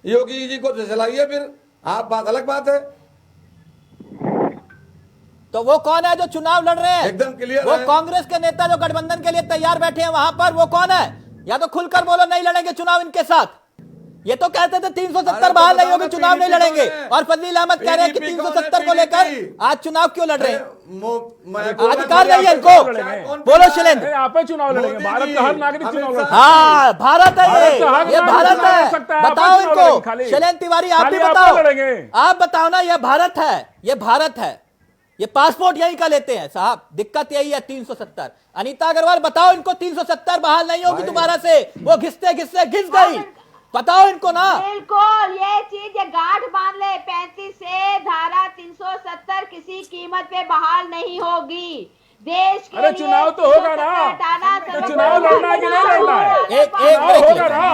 योगी जी को, चलाइए फिर। आप बात अलग बात है। तो वो कौन है जो चुनाव लड़ रहे हैं? एकदम क्लियर वो है। कांग्रेस के नेता जो गठबंधन के लिए तैयार बैठे हैं वहां पर, वो कौन है? या तो खुलकर बोलो नहीं लड़ेंगे चुनाव इनके साथ। ये तो कहते थे 370 बहाल नहीं होगी, चुनाव नहीं लड़ेंगे। और फजील अहमद कह रहे हैं कि 370 को लेकर आज चुनाव क्यों लड़ रहे हैं? अधिकार नहीं है इनको। बोलो शैलेंद्र। आप चुनाव लड़ेंगे, भारत का हर नागरिक चुनाव लड़ेगा। हाँ भारत है ये भारत है। बताओ इनको शैलेंद्र तिवारी, आप भी बताओ, आप बताओ ना, ये भारत है, ये भारत है, ये पासपोर्ट यहीं का लेते हैं साहब। दिक्कत यही है 370। अनीता अग्रवाल बताओ इनको 370 बहाल नहीं होगी दोबारा से। वो घिसते घिसते घिस गई, बताओ इनको ना। बिल्कुल ये चीज ये गांठ बांध ले, 35 से धारा 370 किसी कीमत पे बहाल नहीं होगी। देश के अरे चुनाव तो होगा ना, तो चुनाव लड़ना है कि नहीं लड़ना है? एक ब्रेक होगा ना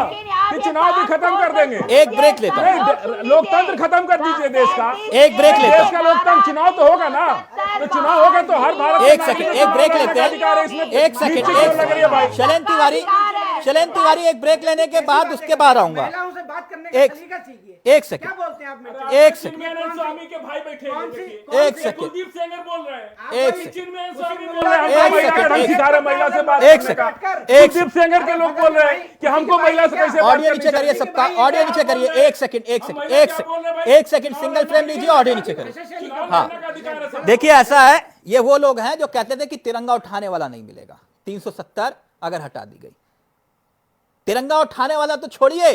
कि चुनाव भी खत्म कर देंगे। एक ब्रेक लेते हैं, लोकतंत्र खत्म कर दीजिए देश का। एक ब्रेक लेते हैं, देश का लोकतंत्र, चुनाव तो होगा ना, तो चुनाव होगा तो हर भारत। एक सेकंड, एक ब्रेक लेते हैं, एक सेकंड। शैलेंद्र तिवारी एक ब्रेक लेने के बाद उसके बाद आऊंगा। एक सेकंड, एक सेकंड, स्वामी के भाई बैठे एक सेकंड, कुलदीप सेंगर बोल रहे हैं, एक सेकंड, महिला से बात एक सेकंड, कुलदीप सेंगर के लोग बोल रहे हैं कि हमको महिला से कैसे बात ऑडियो नीचे करिए सबका, ऑडियो नीचे करिए। एक सेकंड, एक सेकंड, एक सेकंड, एक सेकंड, सिंगल फ्रेम लीजिए, ऑडियो नीचे करिए। हाँ देखिए ऐसा है, ये वो लोग हैं जो कहते थे कि तिरंगा उठाने वाला नहीं मिलेगा 370 अगर हटा दी गई। तिरंगा उठाने वाला तो छोड़िए,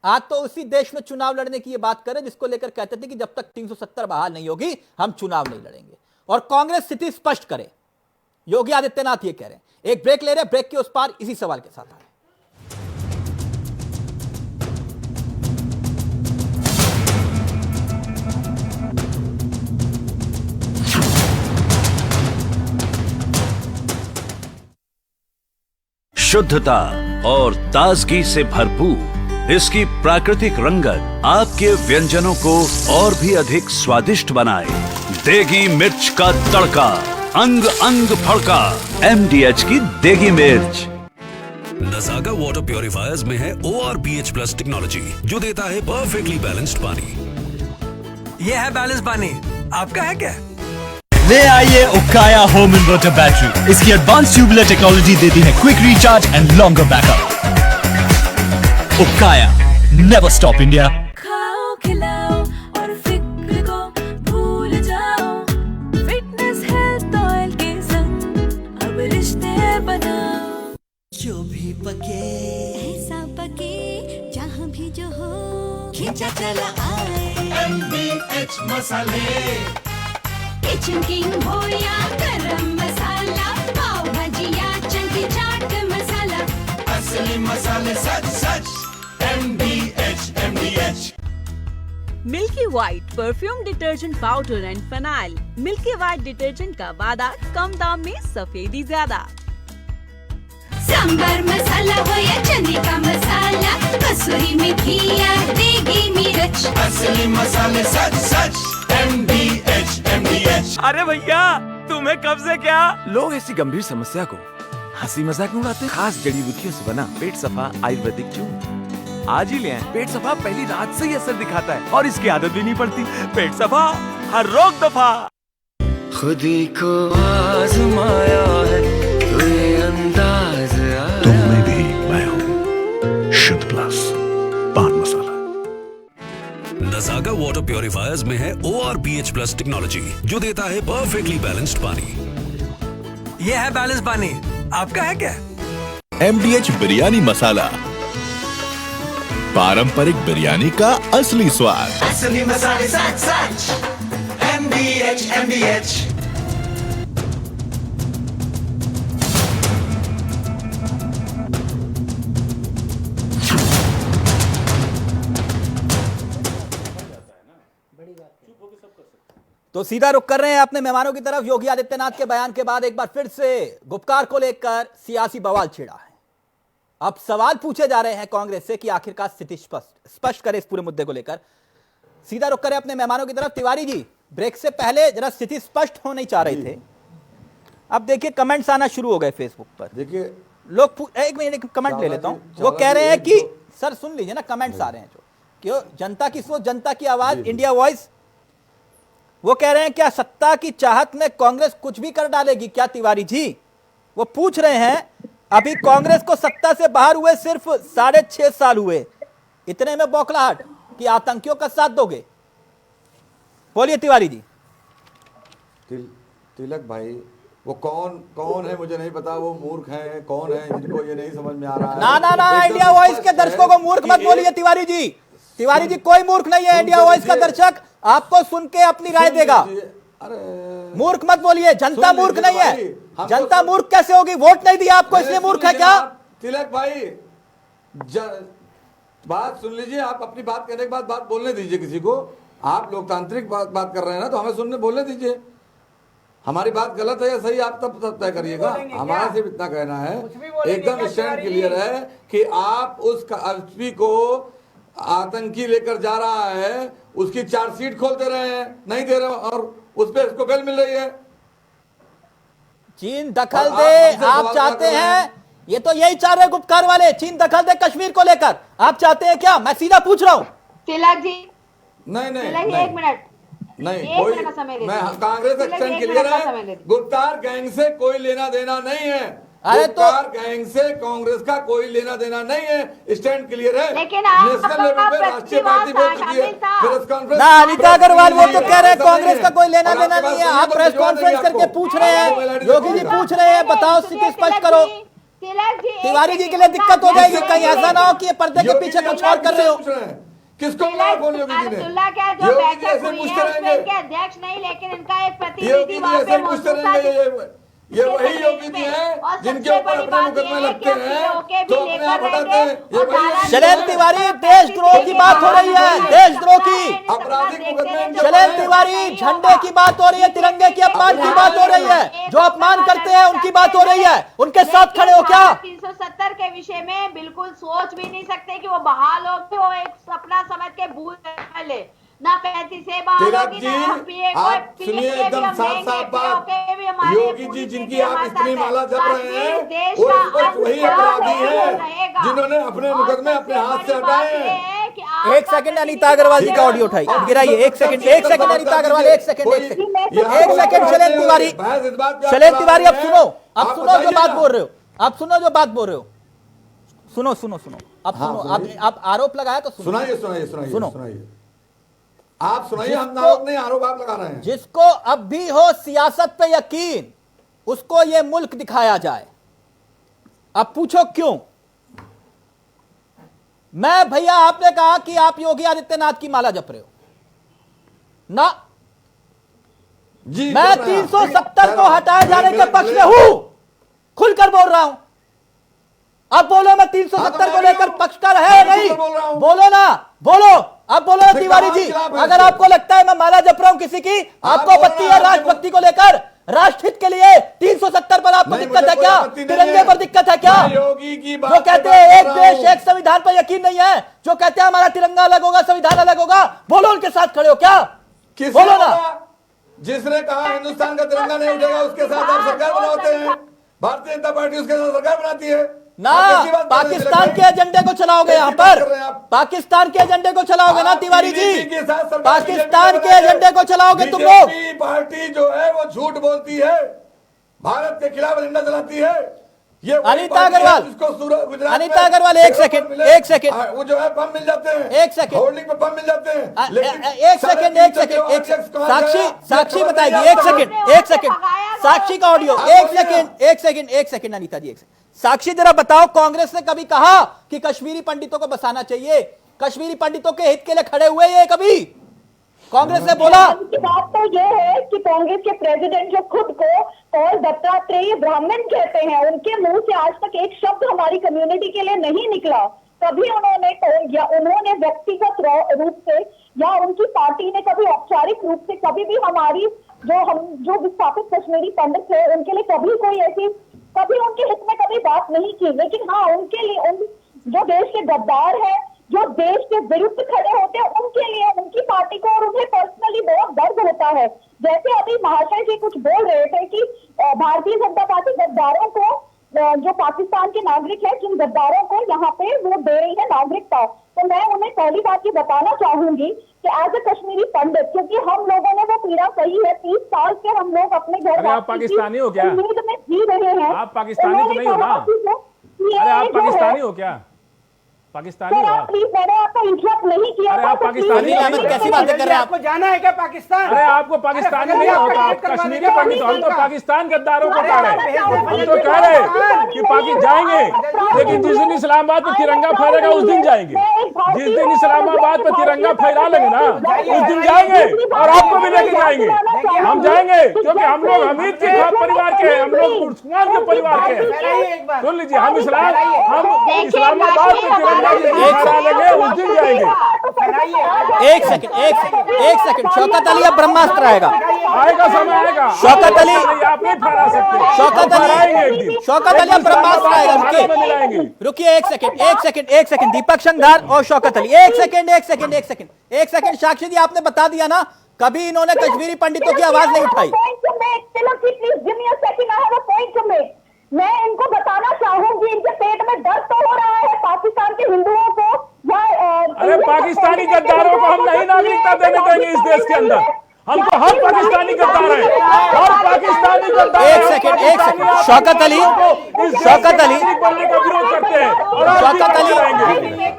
आज तो उसी देश में चुनाव लड़ने की ये बात करें जिसको लेकर कहते थे कि जब तक 370 बहाल नहीं होगी हम चुनाव नहीं लड़ेंगे, और कांग्रेस स्थिति स्पष्ट करे। योगी आदित्यनाथ ये कह रहे हैं। एक ब्रेक ले रहे हैं, ब्रेक के उस पार इसी सवाल के साथ आए। शुद्धता और ताजगी से भरपूर इसकी प्राकृतिक रंगत आपके व्यंजनों को और भी अधिक स्वादिष्ट बनाए। देगी मिर्च का तड़का, अंग अंग फड़का, MDH की देगी मिर्च। नज़ागा वाटर प्योरीफायर्स में है ORPH+ टेक्नोलॉजी, जो देता है परफेक्टली बैलेंस्ड पानी। ये है बैलेंस पानी, आपका है क्या? ले आइए उकाया होम इन्वर्टर बैटरी। इसकी एडवांस ट्यूबुलर टेक्नोलॉजी देती है quick recharge and longer backup. Ukaya, never stop India. खाओ खिलाओ और फिक्र को भूल जाओ, फिटनेस हेल्थ ऑयल के संग अब रिश्ते बनाओ। जो भी पके ऐसा पके जहाँ भी जो हो, खींचा चला आए MDH मसाले। किचन किंग हो या गरम मसाला, पाव भाजी या चंकी चाट मसाला, असली मसाले सच सच MDH। Milky white perfume detergent powder and phenyl. Milky white detergent का वादा, कम दाम में सफेदी ज्यादा। सांबर मसाला हो या चने का मसाला, कसूरी मेथी या देगी मिर्च, असली मसाले सच सच MDH। अरे भैया, तुम्हें कब से क्या? लोग ऐसी गंभीर समस्या को हंसी मजाक में उड़ाते। खास जड़ी बूटियों से बना पेट सफा आयुर्वेदिक चूर्ण आज ही ले आए। पेट सफा पहली रात से ही असर दिखाता है और इसकी आदत भी नहीं पड़ती। पेट सफा, हर रोग दफा। खुदी को आजमाया है, कोई अंदाज आया। तुम में भी मैं हूँ शुद्ध प्लस पान मसाला। नज़ागा वाटर प्योरीफायर्स में है ORPH+ टेक्नोलॉजी, जो देता है परफेक्टली बैलेंस्ड पानी। ये है बैलेंस पानी, आपका है क्या? MDH बिरयानी मसाला, पारंपरिक बिरयानी का असली स्वाद। असली मसाले सच सच MDH। तो सीधा रुख कर रहे हैं अपने मेहमानों की तरफ। योगी आदित्यनाथ के बयान के बाद एक बार फिर से गुपकार को लेकर सियासी बवाल छिड़ा है। अब सवाल पूछे जा रहे हैं कांग्रेस से कि आखिरकार स्थिति स्पष्ट करे इस पूरे मुद्दे को लेकर। सीधा रुख करें अपने मेहमानों की तरफ। तिवारी जी, ब्रेक से पहले जरा स्थिति स्पष्ट हो नहीं चाह रहे थे, अब देखिए कमेंट्स आना शुरू हो गए फेसबुक पर। देखिए लोग एक मिनट कमेंट ले लेता हूं। वो कह रहे हैं कि सर सुन लीजिए ना, कमेंट्स आ रहे हैं जो क्यों जनता की सोच, जनता की आवाज, इंडिया वॉइस। वो कह रहे हैं क्या सत्ता की चाहत में कांग्रेस कुछ भी कर डालेगी क्या तिवारी जी? वो पूछ रहे हैं अभी कांग्रेस को सत्ता से बाहर हुए सिर्फ 6.5 साल हुए, इतने में बौखलाहट कि आतंकियों का साथ दोगे? बोलिए तिवारी जी। तिलक भाई, वो कौन है मुझे नहीं पता, वो मूर्ख हैं, कौन है जिनको ये नहीं समझ में आ रहा है। ना इंडिया वॉइस के दर्शकों को मूर्ख मत बोलिए तिवारी जी। तिवारी जी कोई मूर्ख नहीं है। इंडिया वॉइस का दर्शक आपको सुन के अपनी राय देगा। मूर्ख मत बोलिए, जनता मूर्ख नहीं है। जनता मूर्ख कैसे होगी? वोट नहीं दिया आपको इसलिए मूर्ख है क्या? तिलक भाई बात सुन लीजिए, आप अपनी बात कहने के बाद बात बोलने दीजिए किसी को। आप लोकतांत्रिक बात कर रहे हैं ना, तो हमें सुनने बोलने दीजिए। हमारी बात गलत है या सही आप तब तय करिएगा। हमारा सिर्फ इतना कहना है, एकदम स्टैंड क्लियर है कि आप उस एसपी को आतंकी लेकर जा रहा है, उसकी चार्जशीट खोल दे रहे हैं, नहीं दे रहे, और उस पर इसको बेल मिल रही है। चीन दखल दे, आप चाहते हैं? ये तो यही चाह रहे गुपकार वाले, चीन दखल दे कश्मीर को लेकर। आप चाहते हैं क्या? मैं सीधा पूछ रहा हूं। तिलक जी नहीं एक मिनट नहीं, कोई मैं कांग्रेस एक्शन क्लियर है। गुप्कार गैंग से कोई लेना देना नहीं है। अरे तो गैंग से कांग्रेस का कोई लेना देना नहीं है, स्टैंड क्लियर है। लेकिन नेशनल लेवल पे राष्ट्रीय पार्टी बोल चुकी है। प्रेस कॉन्फ्रेंस ना अनिता अग्रवाल वो तो कह रहे हैं कांग्रेस का कोई लेना देना नहीं है। आप प्रेस कॉन्फ्रेंस करके पूछ रहे हैं, योगी जी पूछ रहे हैं बताओ स्थिति स्पष्ट करो। तिलक जी, तिवारी जी के लिए दिक्कत हो जाएगी, कहीं ऐसा ना हो कि ये पर्दे के पीछे कुछ और कर रहे हो। किसको बुलाया फोन योगी जी ने? अब्दुल्ला क्या जो योगी जी बैठक ऐसे हुई पूछते है उसमें रहेंगे, इनके अध्यक्ष नहीं लेकिन इनका एक योगी प्रतिनिधि जी वहाँ ऐसे पे पूछते मौजूद था। रहेंगे। ये वही योगी जी हैं और जिनके सबसे ऊपर बड़ी अपने बात मुकदमे ये है लगते कि हैं पीओके तो भी अपने आप लेकर हटाते हैं। रहेंगे ये और वही योगी शैलेंद्र तिवारी, देशद्रोह की बात हो रही है, देशद्रोह की। आपराधिक मुकदमे शैलेंद्र तिवारी, झंडे की बात हो रही है, तिरंगे की अपमान की बात हो रही है, जो अपमान करते हैं उनकी बात हो रही है, उनके साथ खड़े हो क्या? 370 के विषय में बिल्कुल सोच भी नहीं सकते कि वो बहाल होगी, वो एक सपना समझ के भूल पहले ना 35 से बहाल तिलक होगी जी, ना PA को, आप सुनिए PA एकदम भी हम साफ देंगे, साफ बात। POK भी हमारे, योगी जी पुलिस जिनकी भी आप हमारे इतनी साथ माला है। जप रहे हैं, कश्मीर देश वो का स्पष्ट वही अंश अपराधी है, हैं जिन्होंने अपने मुकदमे अपने हाथ से हटाए हैं। एक सेकंड अनीता अग्रवाल जी का ऑडियो उठाई, गिराइए। एक सेकंड अनीता अग्रवाल, एक सेकंड शैलेंद्र तिवारी, शैलेंद्र तिवारी, अब सुनो, अब सुनो जो बात बोल रहे हो, अब सुनो जो बात बोल रहे हो, सुनो सुनो सुनो, अब सुनो, अब आरोप लगाया तो सुनाइए सुनो। आप सुनाइए, हम आरोप नहीं, आरोप आप लगा रहे हैं। जिसको अब भी हो सियासत पे यकीन, उसको ये मुल्क दिखाया जाए। अब पूछो क्यों? मैं भैया, आपने कहा कि आप योगी आदित्यनाथ की माला जप रहे हो ना जी, मैं 370 को हटाए जाने के पक्ष में हूं, खुलकर बोल रहा हूं। अब बोलो, मैं 370 को लेकर पक्षकार है नहीं? बोलो ना, बोलो, अब बोलो ना तिवारी जी। अगर आपको लगता है मैं माला जप रहा हूं किसी की, आपको आपत्ति है राष्ट्रभक्ति को लेकर, राष्ट्रहित के लिए 370 पर आपको दिक्कत है क्या? तिरंगे पर दिक्कत है क्या? जो कहते हैं एक देश एक संविधान पर यकीन नहीं है, जो कहते हैं हमारा तिरंगा अलग होगा, संविधान अलग होगा, बोलो उनके साथ खड़े हो क्या? बोलो ना। जिसने कहा हिंदुस्तान का तिरंगा नहीं उठेगा उसके साथ आप सरकार बनाते हैं, भारतीय जनता पार्टी उसके साथ सरकार बनाती है ना। पाकिस्तान के एजेंडे को चलाओगे यहाँ पर, पाकिस्तान के एजेंडे को चलाओगे ना तिवारी जी, पाकिस्तान के एजेंडे को चलाओगे तुम लोग। पार्टी जो है वो झूठ बोलती है, भारत के खिलाफ एजेंडा चलाती है। ये अनीता अग्रवाल, अनीता अग्रवाल, एक सेकंड, वो जो है बम मिल जाते हैं, एक सेकंड, होल्डिंग पे बम मिल जाते हैं, एक सेकंड, साक्षी बताएगी। एक सेकंड, साक्षी का ऑडियो, एक सेकंड अनीता जी, साक्षी जरा बताओ, कांग्रेस ने कभी कहा कि कश्मीरी पंडितों को बसाना चाहिए? कश्मीरी पंडितों के हित के लिए खड़े हुए ये कभी कांग्रेस ने बोला? की बात तो ये है कि कांग्रेस के प्रेसिडेंट जो खुद को और दत्तात्रेय ब्राह्मण कहते हैं, उनके मुंह से आज तक एक शब्द हमारी कम्युनिटी के लिए नहीं निकला। कभी उन्होंने व्यक्तिगत रूप से या उनकी पार्टी ने कभी औपचारिक रूप से कभी भी हमारी जो विस्थापित कश्मीरी पंडित है उनके लिए कभी कोई ऐसी, कभी उनके हित में कभी बात नहीं की। लेकिन हाँ, उनके लिए जो देश के गद्दार है, जो देश के विरुद्ध खड़े होते हैं, उनके लिए, उनकी पार्टी को और उन्हें पर्सनली बहुत दर्द होता है। जैसे अभी महाशय जी कुछ बोल रहे थे कि भारतीय जनता पार्टी गद्दारों को, जो पाकिस्तान के नागरिक है, जिन गद्दारों को यहाँ पे वो दे रही है नागरिकता, तो मैं उन्हें पहली बात ये बताना चाहूंगी कि एज ए कश्मीरी पंडित, क्योंकि हम लोगों ने वो पीड़ा सही है, 30 साल से हम लोग अपने घर आप पाकिस्तानी हो क्या? उम्मीद में जी रहे हैं। आप पाकिस्तानी तो नहीं हो ना? अरे आप पाकिस्तानी हो क्या? पाकिस्तानी हो आप? प्लीज, मैंने आपको इंटरप्ट नहीं किया। अरे आप पाकिस्तानी कैसी बातें कर रहे हैं? आपको जाना है क्या पाकिस्तान? अरे आपको पाकिस्तानी नहीं होता, आप कश्मीरी पंडित। हम तो पाकिस्तान गद्दारों को कह रहे हैं, हम तो कह रहे हैं कि पाकिस्तान जाएंगे, लेकिन जिस दिन इस्लामाबाद पे तिरंगा फहरेगा उस दिन जाएंगे। जिस दिन इस्लामाबाद पे तिरंगा फहरा लेंगे ना, उस दिन जाएंगे और आपको भी लेके जाएंगे। हम जाएंगे क्योंकि हम लोग हमीद के परिवार के हैं, हम लोग उस्मान के परिवार के हैं। सुन लीजिए, हम इस्लामाबाद पे तिरंगा उस दिन जाएंगे। एक सेकंड, शौकत अली, अब ब्रह्मास्त्र आएगा, समय आएगा। शौकत अली, आप नहीं फहरा सकते। शौकत अली अब ब्रह्मास्त्र आएगा। रुकिए एक सेकंड, दीपक शंघार और शौकत अली, एक सेकंड। साक्षी जी, आपने बता दिया ना, कभी इन्होंने कश्मीरी पंडितों की आवाज नहीं उठाई। मैं इनको बताना चाहूंगी, इनके पेट में दर्द तो हो रहा है पाकिस्तान के हिंदुओं को या अरे पाकिस्तानी गद्दारों को हम नहीं नागरिकता देने देंगे इस देश के अंदर। हमको हर पाकिस्तानी गद्दार है, हर पाकिस्तानी गद्दार। एक सेकंड शौकत अली बनने का विरोध करते हैं और शौकत अली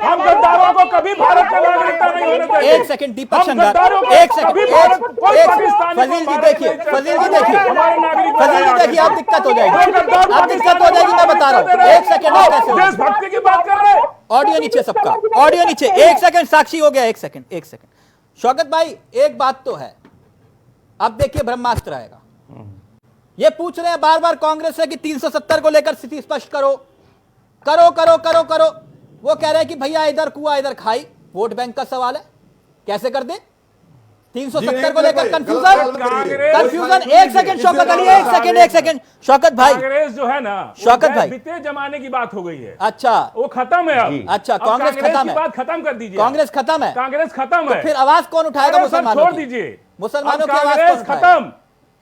हम गद्दारों को कभी भारत का नागरिकता नहीं होने देंगे। एक सेकंड दीपक शंकर, एक सेकंड फजील जी देखिए, अब दिक्कत हो जाएगी, मैं बता रहा हूँ। एक सेकंड, देशभक्ति की बात कर रहे हैं। ऑडियो नीचे सबका, ऑडियो नीचे। एक सेकंड साक्षी हो गया, एक सेकंड शौकत भाई, एक बात तो है, अब देखिए ब्रह्मास्त्र आएगा। ये पूछ रहे हैं बार बार कांग्रेस से कि 370 को लेकर स्थिति स्पष्ट करो। वो कह रहे हैं कि भैया इधर कुआ इधर खाई, वोट बैंक का सवाल है, कैसे कर दे 370 को लेकर कंफ्यूजन। एक सेकंड शौकत अली, एक सेकंड शौकत भाई, कांग्रेस जो है ना, शौकत भाई, बीते जमाने की बात हो गई है। अच्छा, वो खत्म है अब। अच्छा, कांग्रेस खत्म है, बात खत्म कर दीजिए। कांग्रेस खत्म है, कांग्रेस खत्म है, तो फिर आवाज कौन उठाएगा मुसलमानों छोड़ की? दीजिए, मुसलमानों की आवाज कांग्रेस खत्म।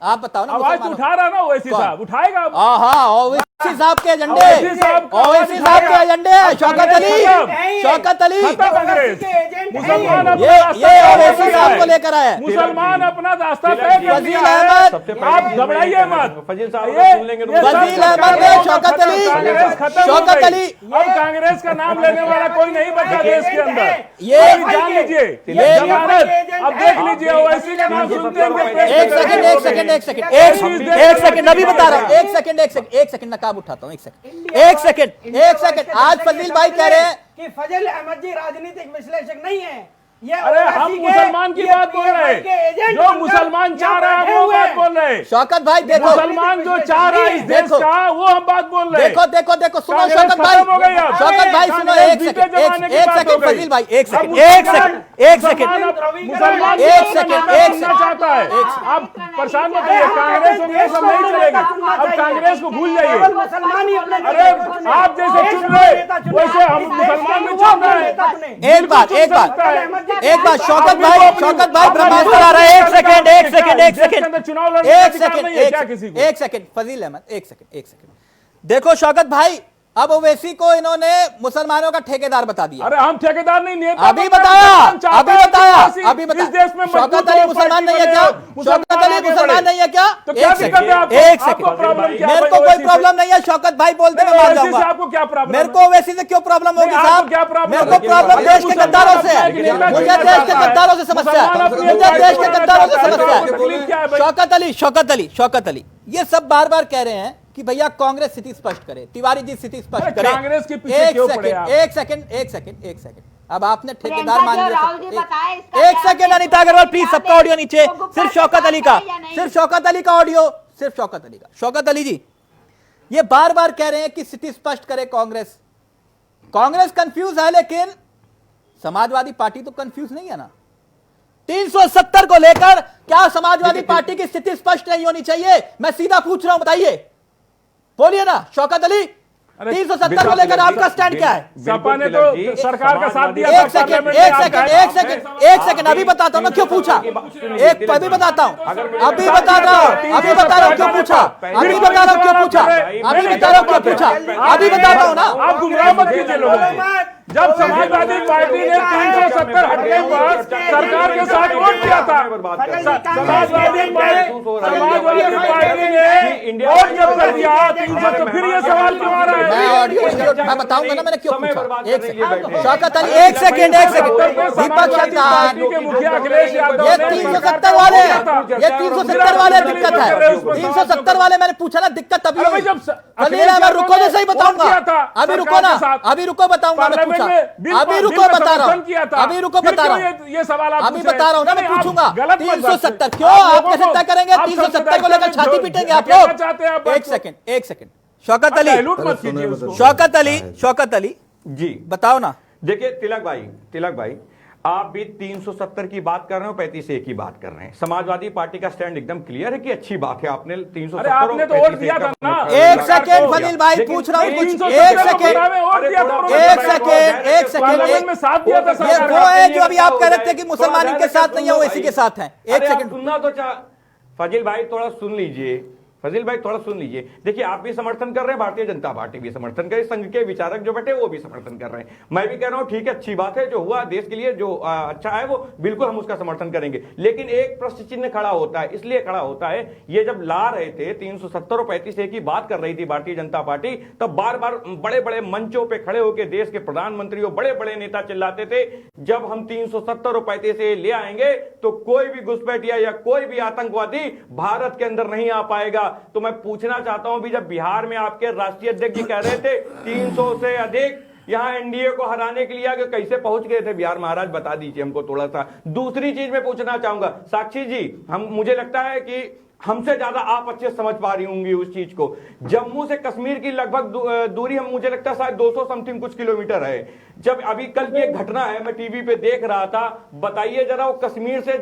आप बताओ ना, आवाज तो उठा रहा ना ओवैसी साहब, उठाएगा। ओवैसी साहब के एजेंडे, ओवैसी साहब के एजेंडे। शौकत अली मुसलमान ये ओवैसी साहब को लेकर आए, मुसलमान अपना रास्ता तय कर लिया है। आप घबराइए मत, फजील अहमद ने शौकत अली अब कांग्रेस का नाम लेने वाला कोई नहीं बचा देश के अंदर, ये जान लीजिए। जमानत अब देख लीजिए, ओवैसी का नाम सुनते हैं। एक सेकंड अभी बता रहा हूँ, एक सेकंड नकाब उठाता हूँ, एक सेकंड। आज फजील भाई कह रहे हैं कि फजल अहमद जी राजनीतिक विश्लेषक नहीं है। अरे हम मुसलमान की बात बोल रहे हैं, जो मुसलमान चाह रहा है वो बात बोल रहे हैं। शौकत भाई देखो, मुसलमान जो चाह रहा है इस देश का, वो हम बात बोल रहे हैं। देखो सुनो शौकत भाई सुनो, एक सेकंड फजील भाई, एक सेकंड मुसलमान चाहता है। आप परेशान मत होइए, कांग्रेस वगैरह सब नहीं चलेगी, अब कांग्रेस को भूल जाइए। अरे आप जैसे चुन रहे वैसे हम मुसलमान भी चुन रहे हैं। एक बात शौकत भाई ब्रह्मास्त्र आ रहा है। एक सेकंड फजील अहमद, एक सेकंड देखो शौकत भाई, अब ओवैसी को इन्होंने मुसलमानों का ठेकेदार बता दिया। अरे हम ठेकेदार नहीं, नेता अभी बताया शौकत अली मुसलमान नहीं है क्या? शौकत अली मुसलमान नहीं है क्या? तो क्या दिक्कत है आपको? एक सेकंड, मेरे को कोई प्रॉब्लम नहीं है शौकत भाई, बोलते मैं मान जाऊंगा। आपको क्या प्रॉब्लम? मेरे को ओवैसी से क्यों प्रॉब्लम होगी साहब? क्या प्रॉब्लम? मेरे को प्रॉब्लम देश के गद्दारों से है, मुझे देश के गद्दारों से समस्या है, मुझे देश के गद्दारों से समस्या है। शौकत अली ये सब बार बार कह रहे हैं कि भैया कांग्रेस स्थिति स्पष्ट करे, तिवारी जी स्थिति स्पष्ट करे। कांग्रेस के पीछे क्यों पड़े आप? एक सेकंड अब आपने ठेकेदार मान लिया। एक सेकंड अनीता अग्रवाल प्लीज, सबका ऑडियो नीचे, सिर्फ शौकत अली का ऑडियो, सिर्फ शौकत अली जी ये बार बार कह रहे हैं कि स्थिति स्पष्ट करे कांग्रेस कंफ्यूज है, लेकिन समाजवादी पार्टी तो कंफ्यूज नहीं है ना। 370 को लेकर क्या समाजवादी पार्टी की स्थिति स्पष्ट नहीं होनी चाहिए? मैं सीधा पूछ रहा हूं, बताइए, बोलिए ना शौकत अली, 370 को लेकर आपका स्टैंड क्या है? सपा ने तो सरकार का साथ दिया। एक सेकंड अभी बताता हूं ना क्यों पूछा, अभी बताता हूं क्यों पूछा, अभी बताता हूं ना। आप गुमराह मत कीजिए लोगों को। जब समाजवादी पार्टी ने 370 हटने पर सरकार के साथ वोट किया था, समाजवादी पार्टी ने वोट जब कर दिया 300, तो फिर ये सवाल क्यों आ रहा है? मैं बताऊंगा ना मैंने क्यों पूछा। शौकत अली एक सेकंड दीपक शंकर के मुखिया अखिलेश यादव, ये 370 वाले दिक्कत है। 370 वाले मैंने पूछा ना, दिक्कत तभी हुई। मैं रुको तो सही बताऊंगा, अभी रुको ना, अभी रुको बताऊंगा, मैं पूछा, अभी रुको बता रहा हूँ, ये सवाल आप अभी बता रहा हूँ ना, मैं पूछूंगा 370 क्यों आप कैसे तय करेंगे? 370 को लेकर छाती पीटेंगे आप लोग? एक सेकंड शौकत अली जी बताओ ना। देखिए तिलक भाई आप भी 370 की बात कर रहे हो, 35 की बात कर रहे हैं। समाजवादी पार्टी का स्टैंड एकदम क्लियर है कि अच्छी बात है, आपने 370 आपने तो वोट दिया था ना। एक सेकंड फनील भाई पूछ रहा हूँ कुछ, एक सेकंड ये वो है जो अभी आप कह रहे थे कि मुसलमान के साथ नहीं है, वो इसी के साथ है। एक सेकंड सुनना तो फजील भाई थोड़ा सुन लीजिए। फजील भाई थोड़ा सुन लीजिए। देखिए आप भी समर्थन कर रहे हैं, भारतीय जनता पार्टी भी समर्थन कर, संघ के विचारक जो बैठे वो भी समर्थन कर रहे हैं, मैं भी कह रहा हूं ठीक है, अच्छी बात है, जो हुआ देश के लिए जो अच्छा है वो बिल्कुल हम उसका समर्थन करेंगे। लेकिन एक प्रश्न चिन्ह खड़ा होता है, इसलिए खड़ा होता है, ये जब ला रहे थे 370 और 35 की बात कर रही थी भारतीय जनता पार्टी, तब बार बार बड़े बड़े मंचों पे खड़े होकर देश के प्रधानमंत्री और बड़े बड़े नेता चिल्लाते थे जब हम 370 और 35 ले आएंगे तो कोई भी घुसपैठिया या कोई भी आतंकवादी भारत के अंदर नहीं आ पाएगा। तो मैं पूछना चाहता हूं, भी जब बिहार में आपके राष्ट्रीय अध्यक्ष जी कह रहे थे 300 से अधिक यहां एनडीए को हराने के लिए आगे, कैसे पहुंच गए थे बिहार महाराज, बता दीजिए हमको थोड़ा सा। दूसरी चीज मैं पूछना चाहूंगा साक्षी जी, मुझे लगता है कि हमसे ज्यादा आप अच्छे समझ पा रही होंगी उस चीज को। जम्मू से कश्मीर की लगभग दूरी हम मुझे लगता है शायद 200 समथिंग कुछ किलोमीटर है। जब अभी कल की एक घटना है, मैं टीवी पे देख रहा था, बताइए जरा वो कश्मीर से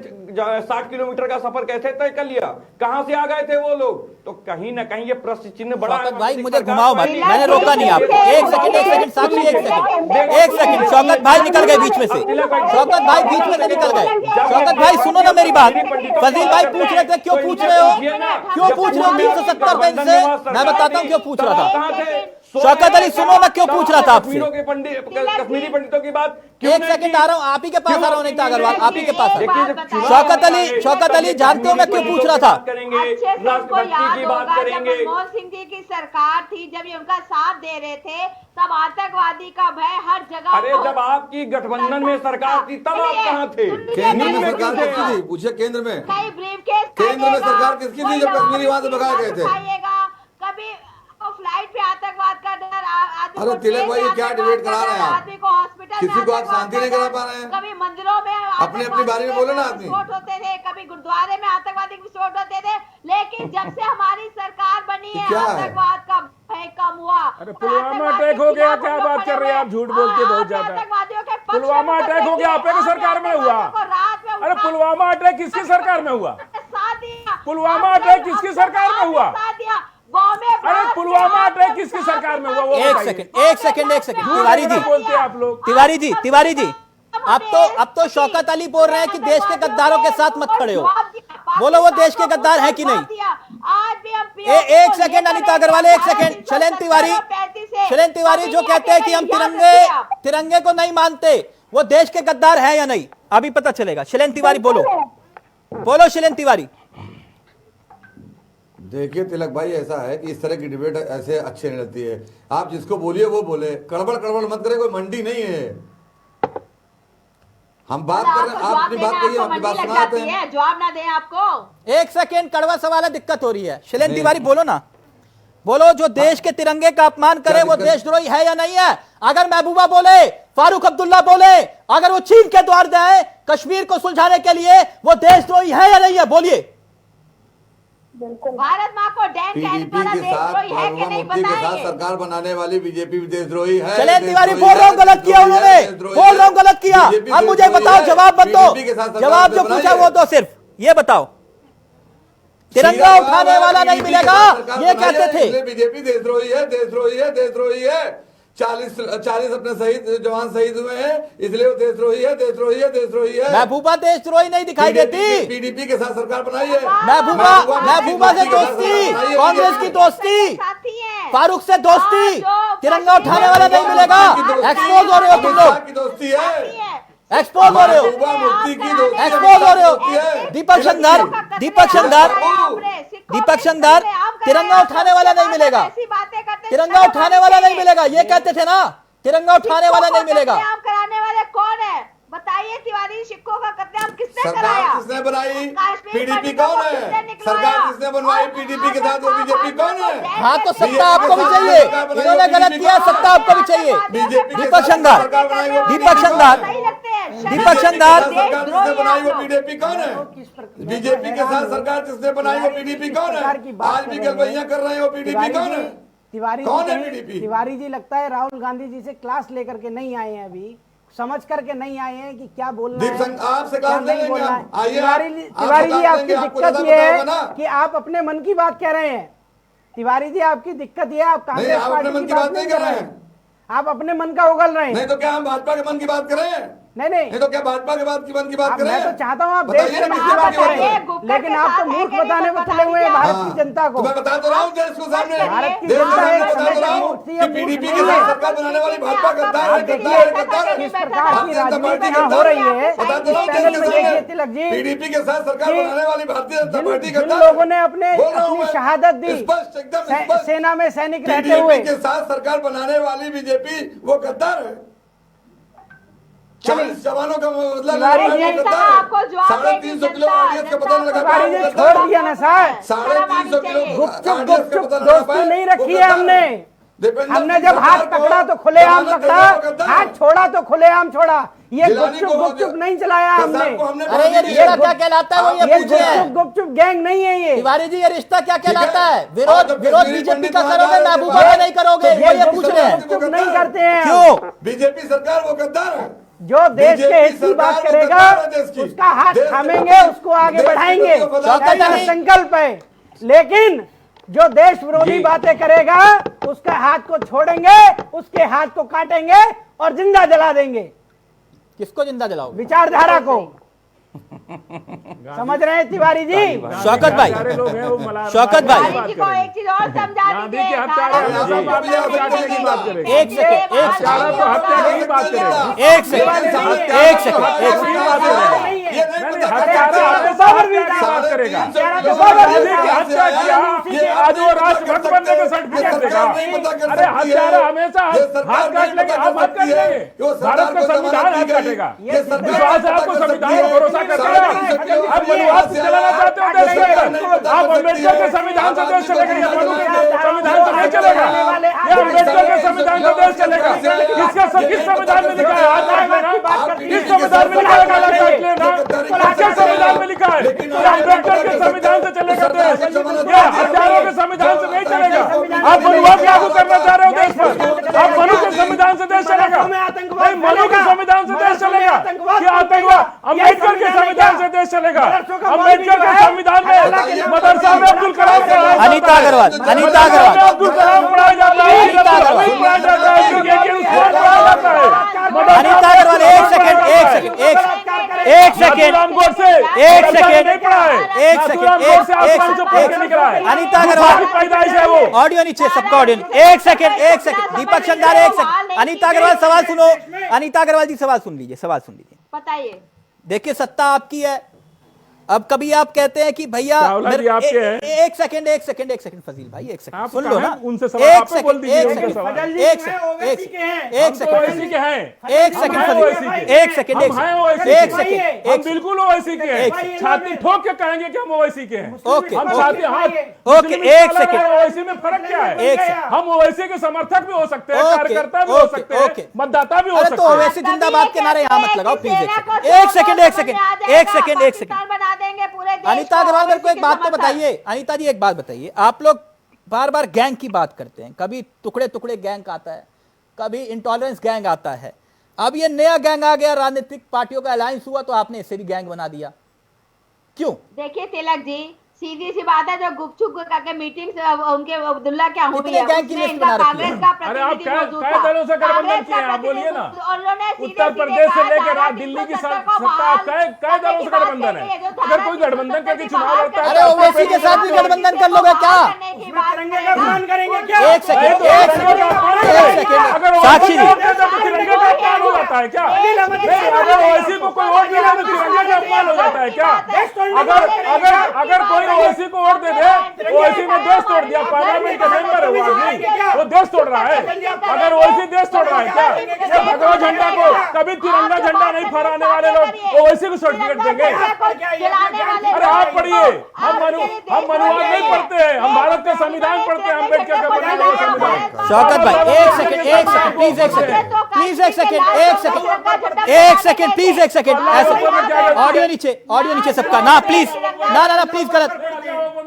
60 किलोमीटर का सफर कैसे तय कर लिया, कहां से आ गए थे वो लोग? तो कहीं ना कहीं ये प्रश्न चिन्ह बड़ा है। भाई मुझे घुमाओ मत, मैंने रोका नहीं आपको। एक सेकंड साक्षी, एक सेकंड शौकत भाई निकल गए बीच में से, शौकत भाई बीच में से निकल गए। शौकत भाई सुनो ना मेरी बात, फजील भाई पूछ रहे थे क्यों पूछ रहे हो, क्यों पूछ रहे हो 370 पेज से, मैं बताता हूँ क्यों पूछ रहा था। शौकत अली सुनो, मैं क्यों पूछ रहा था आपसे कश्मीरी पंडितों की बात। एक सेकंड आ रहा हूँ, आप ही के पास आ रहा हूँ, नहीं था अग्रवाल आप ही के पास। शौकत अली जानते हो मैं क्यों पूछ रहा था? राष्ट्रपति की बात करेंगे। मनमोहन सिंह जी की सरकार थी, जब ये उनका साथ दे रहे थे तब आतंकवादी का भय हर जगह। अरे जब आपकी गठबंधन में सरकार थी तब आप कहाँ थे? केंद्र में सरकार किसकी थी? पूछिए केंद्र में, कई ब्रीफकेस केंद्र में सरकार किसकी थी जब कश्मीरी वहां से भगाए गए थे? कभी फ्लाइट पे आतंकवाद का डर। अरे तिलक भाई ये क्या डिबेट करा रहे हैं आप? आदमी को हॉस्पिटल, किसी को आप शांति नहीं करा पा रहे हैं। कभी मंदिरों में अपनी अपनी बारे में बोले ना आदमी। विस्फोट होते थे, कभी गुरुद्वारे में आतंकवादी विस्फोट होते थे, लेकिन जब से हमारी सरकार बनी है आतंकवाद का भय कम हुआ। अरे पुलवामा अटैक हो गया, क्या बात कर रहे हैं आप, झूठ बोलते बहुत ज्यादा। पुलवामा अटैक हो गया आपके सरकार में हुआ? अरे पुलवामा अटैक किसकी सरकार में हुआ? पुलवामा अटैक किसकी सरकार में हुआ? अरे पुलवामा अटैक किसकी सरकार में हुआ? एक सेकंड तिवारी जी बोलते हैं आप लोग। तिवारी जी अब तो शौकत अली बोल रहे हैं कि देश के गद्दारों के साथ मत खड़े हो। बोलो वो देश के गद्दार है कि नहीं? एक सेकंड अनिता अग्रवाल, एक सेकंड। शैलेंद्र तिवारी जो कहते हैं कि हम तिरंगे को नहीं मानते, वो देश के गद्दार है या नहीं अभी पता चलेगा। शैलेंद्र तिवारी बोलो शैलेंद्र तिवारी। देखिए तिलक भाई, ऐसा है कि इस तरह की डिबेट ऐसे अच्छी नहीं लगती है। आप जिसको बोलिए वो बोले, कड़बड़ मत करे, कोई मंडी नहीं है। हम बात कर रहे हैं, आप अपनी बात करिए, आपकी बात सुनाते हैं, जवाब ना दें आपको। एक सेकंड, कड़वा सवाल है, दिक्कत हो रही है। शैलेंद्र तिवारी बोलो ना, बोलो जो देश के तिरंगे का अपमान करे वो देशद्रोही है या नहीं है? अगर महबूबा बोले, फारूक अब्दुल्ला बोले, अगर वो चीन के द्वार जाए कश्मीर को सुलझाने के लिए, वो देशद्रोही है या नहीं है? बोलिए। भारत माँ को पीडीपी के साथ सरकार बनाने वाली बीजेपी देशद्रोही है। शैलेंद्र तिवारी बोल रहा हूँ गलत किया उन्होंने, बोल रहा हूँ गलत किया। अब मुझे बताओ, जवाब मत दो, जवाब जो पूछा वो दो, सिर्फ ये बताओ। तिरंगा उठाने वाला नहीं मिलेगा ये कहते थे। बीजेपी देशद्रोही है। 40 अपने जवान शहीद हुए हैं, इसलिए वो देशद्रोही है। महबूबा देशद्रोही नहीं दिखाई देती। पीडीपी के साथ सरकार बनाई है। महबूबा से दोस्ती, कांग्रेस की दोस्ती, फारूक से दोस्ती, तिरंगा उठाने वाला नहीं मिलेगा। एक्सपोज हो रहे हो तुम लोग, दोस्ती है, एक्सपोज हो रहे हो। दीपक शंकर तिरंगा उठाने वाला नहीं मिलेगा, तिरंगा उठाने वाला नहीं मिलेगा, ये कहते थे ना, तिरंगा उठाने वाला नहीं मिलेगा। कराने वाले कौन है बताइए? तिवारी सिखों का कत्लेआम किसने कराया? किसने बनाई? पीडीपी कौन है? सरकार किसने बनवाई? पीडीपी के साथ वो बीजेपी कौन है? हाँ तो सत्ता आपको भी चाहिए, इन्होंने गलत किया, सत्ता आपको भी चाहिए। दीपक शंकर सरकार किसने बनाई? वो पीडीपी कौन है? बीजेपी के साथ सरकार किसने बनाई? वो पीडीपी कौन है? आज भी गलबैयां कर रहे हैं, वो पीडीपी कौन है? कौन है पीडीपी? तिवारी जी लगता है राहुल गांधी जी से क्लास लेकर के नहीं आए हैं, अभी समझ करके नहीं आए हैं कि क्या बोलना है, आपसे क्लास ले लेंगे हम। आइए तिवारी जी, आपकी दिक्कत ये है कि आप अपने मन की बात कह रहे हैं। तिवारी जी आपकी दिक्कत ये है, आप कांग्रेस अपने मन की बात नहीं कर रहे हैं, आप अपने मन का उगल रहे हैं। नहीं तो क्या हम भाजपा के मन की बात कर रहे हैं? नहीं तो क्या भाजपा के बाद की बात करें? मैं तो चाहता हूँ आप बताइए देश ना, की किसकी बात बात करें, करें? लेकिन आप तो मूर्ख बताने को चले हुए हैं भारत की जनता को। तो मैं बता तो रहा हूँ देश को सामने, भारत की देश को जनता सामने एक बता तो रहा हूँ मूर्ति कि है, पीडीपी मूर्ख के नहीं साथ है। सरकार बनाने वाली भाजपा गद्दार है, देखिए गद्दार है, गद्दार है। किस प्रकार की राजनीति यहाँ हो रही है बता तो इस रहा हूँ पैनल देश में। के देखिए सामने तिलक जी, पीडीपी के साथ सरकार कि बनाने वाली भारतीय जनता पार्टी जिन गद्दार लोगों ने अपने बोल रहा हूँ अपनी मैं। शहादत दी स्पष्ट एकदम सेना में सैनिक रहते हुए, पीडीपी के साथ सरकार बनाने वाली बीजेपी वो गद्दार है। 40 जवानों का बदला तिवारी जी, आपको जवाब 350 किलो आरडीएक्स का पता नहीं लगा तिवारी जी पाया। छोड़ दिया ना सर, 350 किलो गुपचुप आरडीएक्स का गुपचुप पता नहीं लगा दोस्ती पाया। नहीं वो रखी है गद्दार है। हमने जब हाथ पकड़ा तो खुलेआम पकड़ा, हाथ छोड़ा तो खुलेआम छोड़ा। ये गुपचुप गुपचुप नहीं चलाया हमने। अरे ये रिश्ता क्या कहलाता है वो ये पूछे हैं। गुपचुप गैंग नहीं है ये। तिवारी जी ये रिश्ता क्या कहलाता है? विरोध बीजेपी का करोगे, महबूबा का नहीं करोगे, वो ये पूछ रहे हैं। गुपचुप नहीं करते हैं। क्यों? बीजेपी सरकार वो गद्दार है। जो देश के हित की बात करेगा उसका हाथ थामेंगे, उसको आगे बढ़ाएंगे, ऐसा संकल्प है। लेकिन जो देश विरोधी बातें करेगा उसका हाथ को छोड़ेंगे, उसके हाथ को काटेंगे और जिंदा जला देंगे। किसको जिंदा जलाओगे? विचारधारा को। समझ रहे हैं तिवारी जी? शौकत भाई, शौकत भाई एक चीज और समझा दीजिए। एक सेकंड, एक सेकंड, एक सेकंड। आज वो राष्ट्रभक्त बनने का सर्टिफिकेट देगा। अरे हत्यारा हमेशा हाथ काट लेंगे, आप हाथ काट लेंगे। भारत का संविधान हाथ काटेगा। विश्वास है आपको, संविधान पर भरोसा करते हैं आप। मनुवाद से चलाना चाहते हो देश के अंदर, आप अम्बेडकर के संविधान से देश चलेगा, या मनु के संविधान से नहीं चलेगा, या अम्बेडकर के संविधान से देश चलेगा। किस संविधान में लिखा है हाथ काट लेना? किस संविधान में लिखा है हाथ काट लेना? किस संविधान में लिखा है? अम्बेडकर के संविधान से चलेगा देश, या हत्यारों के संविधान से नहीं चलेगा? आप मनुवाद लागू करना चाह रहे हो देश पर? आप मनु के संविधान से देश चलेगा? नहीं, मनु के संविधान से देश चलेगा कि आतंकवाद? अम्बेडकर के संविधान से देश चलेगा। अम्बेडकर के संविधान में मदरसा में अब्दुल कलाम पढ़ाया, अनीता अग्रवाल, अनीता अग्रवाल, अब्दुल कलाम पढ़ाया जाता है, अनीता अग्रवाल, पढ़ाया जाता है, अनीता अग्रवाल, एक सेकंड, एक सेकंड, एक सेकंड, एक सेकंड, एक सेकंड, अनीता अग्रवाल, पैदाइश है वो। ऑडियो नीचे, सबका ऑडियो। एक सेकंड, एक सेकंड, दीपक चंदार, एक सेकंड। अनीता अग्रवाल सवाल सुनो। अनीता अग्रवाल जी सवाल सुन लीजिए, सवाल सुन लीजिए। बताइए। देखिए सत्ता आपकी है। अब कभी आप कहते हैं कि भैया एक सेकंड, एक सेकंड, एक सेकंड फजील भाई, एक सेकंड सुन लो ना। उनसे एक सेकंड, एक सेकंड, एक सेकंड, एक एक सेकंड, सेकंड, एक सेकंड फजील, एक सेकंड, एक सेकंड, हम बिल्कुल ओवैसी के हैं। छाती ठोक के कहेंगे कि हम ओवैसी के हैं। ओके, हम छाती हाथ ओके, एक सेकंड। ओवैसी में फर्क क्या है? एक सेकंड। हम ओवैसी के समर्थक भी हो सकते हैं, कार्यकर्ता भी हो सकते हैं, मतदाता भी हो अरे सकते तो हैं। ओवैसी जिंदाबाद के नारे यहाँ मत लगाओ प्लीज। एक सेकंड, एक सेकंड, एक सेकंड, एक सेकंड। बना देंगे पूरे देश अनीता अग्रवाल मेरे को एक बात तो बताइए। अनीता जी एक बात बताइए, आप लोग बार बार गैंग की बात करते हैं, कभी टुकड़े टुकड़े गैंग आता है, कभी इंटॉलरेंस गैंग आता है। अब ये नया गैंग आ गया, राजनीतिक पार्टियों का अलायंस हुआ तो आपने इसे भी गैंग बना दिया, क्यों? देखिए तिलक जी, सीधी सी बात है, जो गुपचुप करके मीटिंग से उनके अब्दुल्ला क्या हुई कितने है, गैंग की उसमें लिस्ट इनका बना रखी है? कांग्रेस का अरे आप प्रतिनिधि मौजूद कई था। दलों से गठबंधन कांग्रेस किए हैं, का आप बोलिए ना। प्रतिनिधि, उन्होंने उत्तर प्रदेश से लेकर दिल्ली की सत्ता कई दलों से गठबंधन है। अगर कोई गठबंधन करके चुनाव लड़ता है, अरे ओवैसी के साथ भी गठबंधन कर लोगे क्या? तिरंगे का अपमान करेंगे क्या? एक सेकंड, एक सेकंड, साक्षी जी, तिरंगे का अपमान हो जाता है क्या? अगर ओवैसी को कोई वोट देगा तो तिरंगे का अपमान हो जाता है क्या? अगर कोई ओवैसी को वोट दे दे, ओवैसी ने देश तोड़ दिया, पार्लियामेंट का मेंबर है वो आदमी, वो देश तोड़ रहा है। अगर ओवैसी देश तोड़ रहा है क्या? ये भगवा झंडा को कभी तिरंगा झंडा नहीं फहराने वाले लोग ओवैसी को सर्टिफिकेट देंगे? अरे आप पढ़िए, हम मनुवाद नहीं पढ़ते हैं, हम भारत का संविधान पढ़ते हैं, अम्बेडकर का बनाया हुआ संविधान। शौकत भाई एक सेकंड, एक सेकंड प्लीज, एक सेकंड प्लीज, एक सेकंड, एक सेकंड, एक सेकंड प्लीज, एक सेकंड। ऐसे ऑडियो नीचे सबका ना प्लीज, ना प्लीज गलत,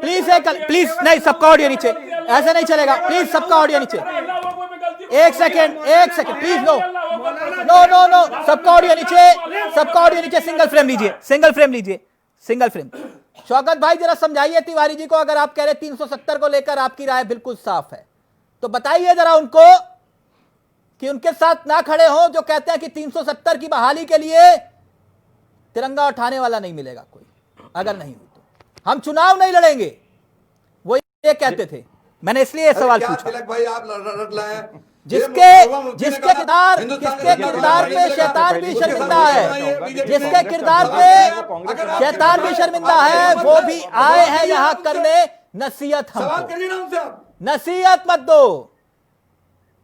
प्लीज प्लीज नहीं, सबका ऑडियो नीचे, ऐसा नहीं चलेगा प्लीज, सबका ऑडियो नीचे। एक सेकंड प्लीज, नो, सबका ऑडियो नीचे, सबका ऑडियो नीचे। सिंगल फ्रेम लीजिए, सिंगल फ्रेम लीजिए, सिंगल फ्रेम। शौकत भाई जरा समझाइए तिवारी जी को, अगर आप कह रहे 370 को लेकर आपकी राय बिल्कुल साफ है तो बताइए जरा उनको कि उनके साथ ना खड़े हों जो कहते हैं कि 370 की बहाली के लिए तिरंगा उठाने वाला नहीं मिलेगा कोई, अगर नहीं हुई तो हम चुनाव नहीं लड़ेंगे, वो ये कहते थे। मैंने इसलिए ये सवाल पूछा, भाई आप रट लाए, जिसके किरदार पे शैतान भी शर्मिंदा है, जिसके किरदार पे शैतान भी शर्मिंदा है, वो भी आए हैं यहां करने नसीहत। हमको नसीहत मत दो,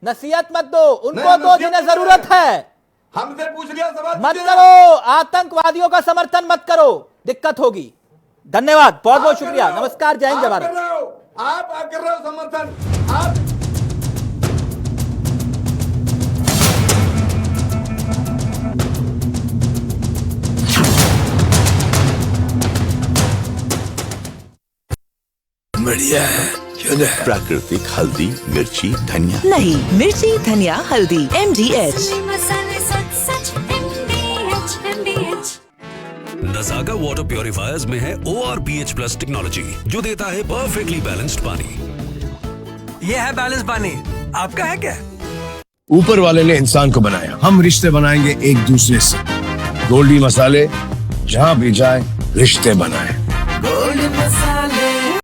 नसीहत मत दो, उनको दो जिन्हें जरूरत है। हमसे पूछ लिया सवाल मत करो, आतंकवादियों का समर्थन मत करो, दिक्कत होगी। धन्यवाद, बहुत बहुत शुक्रिया, नमस्कार, जय हिंद, जय भारत। आप कर रहे हो समर्थन, आप बढ़िया है, प्राकृतिक हल्दी, मिर्ची, धनिया। नहीं, मिर्ची, धनिया, हल्दी, MDH। नज़ागा वाटर प्योरीफायर्स में है ORPH+ टेक्नोलॉजी, जो देता है परफेक्टली बैलेंस्ड पानी। ये है बैलेंस पानी, आपका है क्या? ऊपर वाले ने इंसान को बनाया, हम रिश्ते बनाएंगे एक दूसरे से। गोल्डी मसाले, जहाँ भी जाए रिश्ते बनाए।